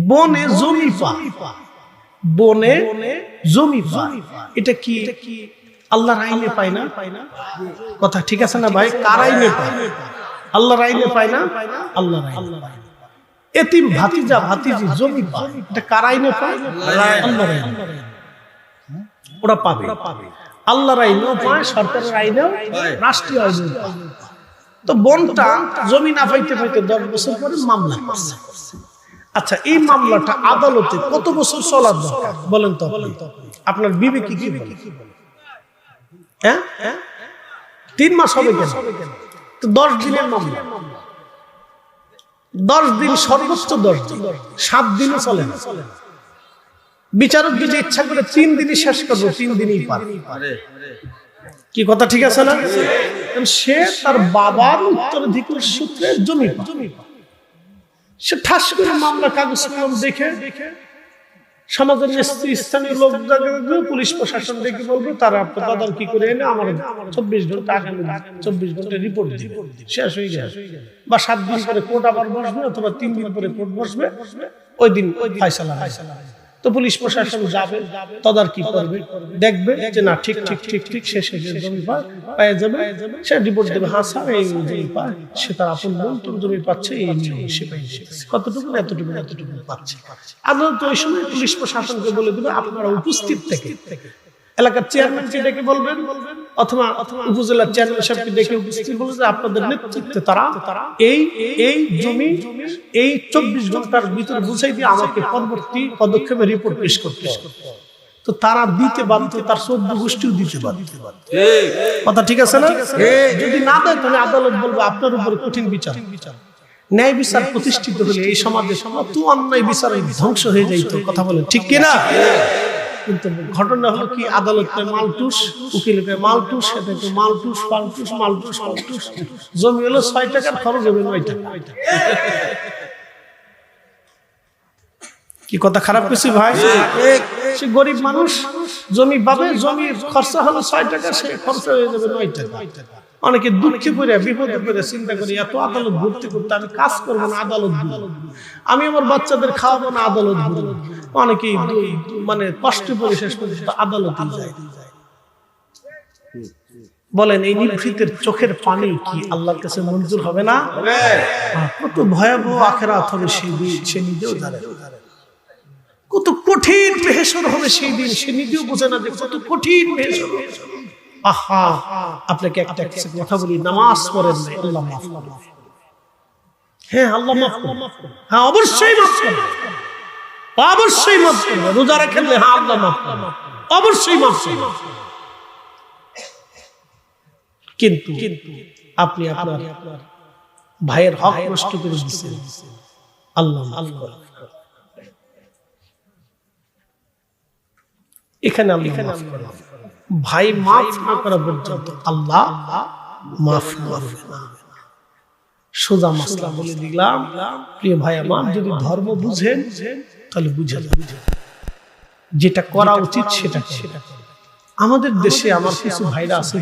বনে জমি পা এটা কি আল্লাহর আইনে পায় না কথা ঠিক আছে না ভাই কার আইনে পায় আল্লাহর আইনে পায় না আল্লাহর আইনে পায় এতিম ভাতিজা ভাতিজি জমি পায় এটা কার আইনে পায় আল্লাহর আইনে ওরা পাবে আল্লাহর আইনেও পায় সরকারের আইনেও রাষ্ট্রীয় আইনেও পায় তো বনটা জমি না পাইতে 10 বছর পরে মামলা করছে আচ্ছা এই মামলাটা আদালতে কত বছর চলার দরকার বলেন তো আপনার বিবেকে কি বলে হ্যাঁ 3 মাস হবে কেন তো 10 দিনের মামলা 10 দিন সর্বোচ্চ 10 দিন 7 দিনও চলে না বিচারক যদি ইচ্ছা করে 3 দিনই শেষ করবে 3 দিনই পারে কি কথা ঠিক আছে না সে তার বাবার উত্তরাধিকার সূত্রে জমি সে ঠাস করে মামলা কাগজ কলম দেখে সমাজের স্থানীয় লোক পুলিশ প্রশাসন দেখে বলবে তারা তদারকি করে এনে আমার 24 ঘন্টা আগামী 24 ঘন্টা রিপোর্ট দিবে শেষ হয়ে গেল বা 7 দিন পরে কোর্ট আবার বসবে অথবা 3 দিন পরে কোর্ট বসবে ওই দিন ফয়সালা তো পুলিশ প্রশাসন যাবে তদারকি করবে দেখবে যে না ঠিক শেষে জমি পায় যাবে সে রিপোর্ট দেবে হ্যাঁ স্যার এই জমি পায় সে তার আপন বন্ধু জমি পাচ্ছে এই সে পাইছে কতটুকু এতটুকু পাচ্ছে আদালত ওই সময় পুলিশ প্রশাসনকে বলে দেবে আপনারা উপস্থিত থেকে এলাকার চেয়ারম্যানকে ডেকে বলবেন অথবা উপজেলার চেয়ারম্যান সাহেবকে ডেকে উপস্থিত বলবেন যে আপনাদের নেতৃত্বে তারা এই জমি এই 24 ঘন্টার ভিতরে বুঝাই দিয়ে আমাকে পরবর্তী পদক্ষেপে রিপোর্ট পেশ করতে হবে তো তারা দিতে বাধ্য তার 14 গোষ্ঠীও দিতে বাধ্য কথা ঠিক আছে না যদি না দেয় তাহলে আদালত বলবে আপনার উপরে কঠিন বিচার ন্যায় বিচার প্রতিষ্ঠিত হলে এই সমাজে কত অন্যায় বিচার ধ্বংস হয়ে যাইত কথা বলেন ঠিক কিনা কিন্তু ঘটনা হলো কি আদালতে মালটুস উকিলকে মালটুস সেটাকে মালটুস জমি হলো 6 টাকার খরচ হবে 9 টাকা কি কথা খারাপ কিছু ভাই সে গরিব মানুষ জমি পাবে জমির খরচা হলো 6 টাকা সে খরচা হয়ে যাবে 9 টাকা অনেকে দুঃখে পড়ে বিপদে পড়ে চিন্তা করি এত আদালত ভর্তি করতে আমি কাজ করবো না আদালত আমি আমার বাচ্চাদের খাওয়াবো না আদালত অনেকেই মানে কষ্ট করে শেষ পর্যন্ত আদালতে যায় বলেন এই নিভৃতের চোখের পানি কি আল্লাহর কাছে মঞ্জুর হবে না কত ভয়াবহ আখিরাত হবে সেই দিন সে নিজেও জানে কত কঠিন বেহেশর হবে সেই দিন সে নিজেও বোঝে না যে কত কঠিন বেহেশর আহা আপনাকে একটা কথা বলি নামাজ পড়েন না আল্লাহ মাফ করবে হ্যাঁ আল্লাহ মাফ করবে হ্যাঁ অবশ্যই মাফ করবে অবশ্যই মাফ করবে রোজা রাখলে হ্যাঁ আল্লাহ মাফ করবে অবশ্যই মাফ করবে কিন্তু আপনি আপনার ভাইয়ের হক নষ্ট করে দিয়েছেন আল্লাহ মাফ করুন। এখানে আল্লাহ মাফ করুন। ভাই মাফ না করা পর্যন্ত আল্লাহ মাফ করবে না। সোজা মাসলা বলে দিলাম। প্রিয় ভাই আমার, যদি ধর্ম বুঝেন তাহলে বুঝে যাবেন, যেটা করা উচিত সেটা। আমাদের দেশে আমার কিছু ভাইরা আছে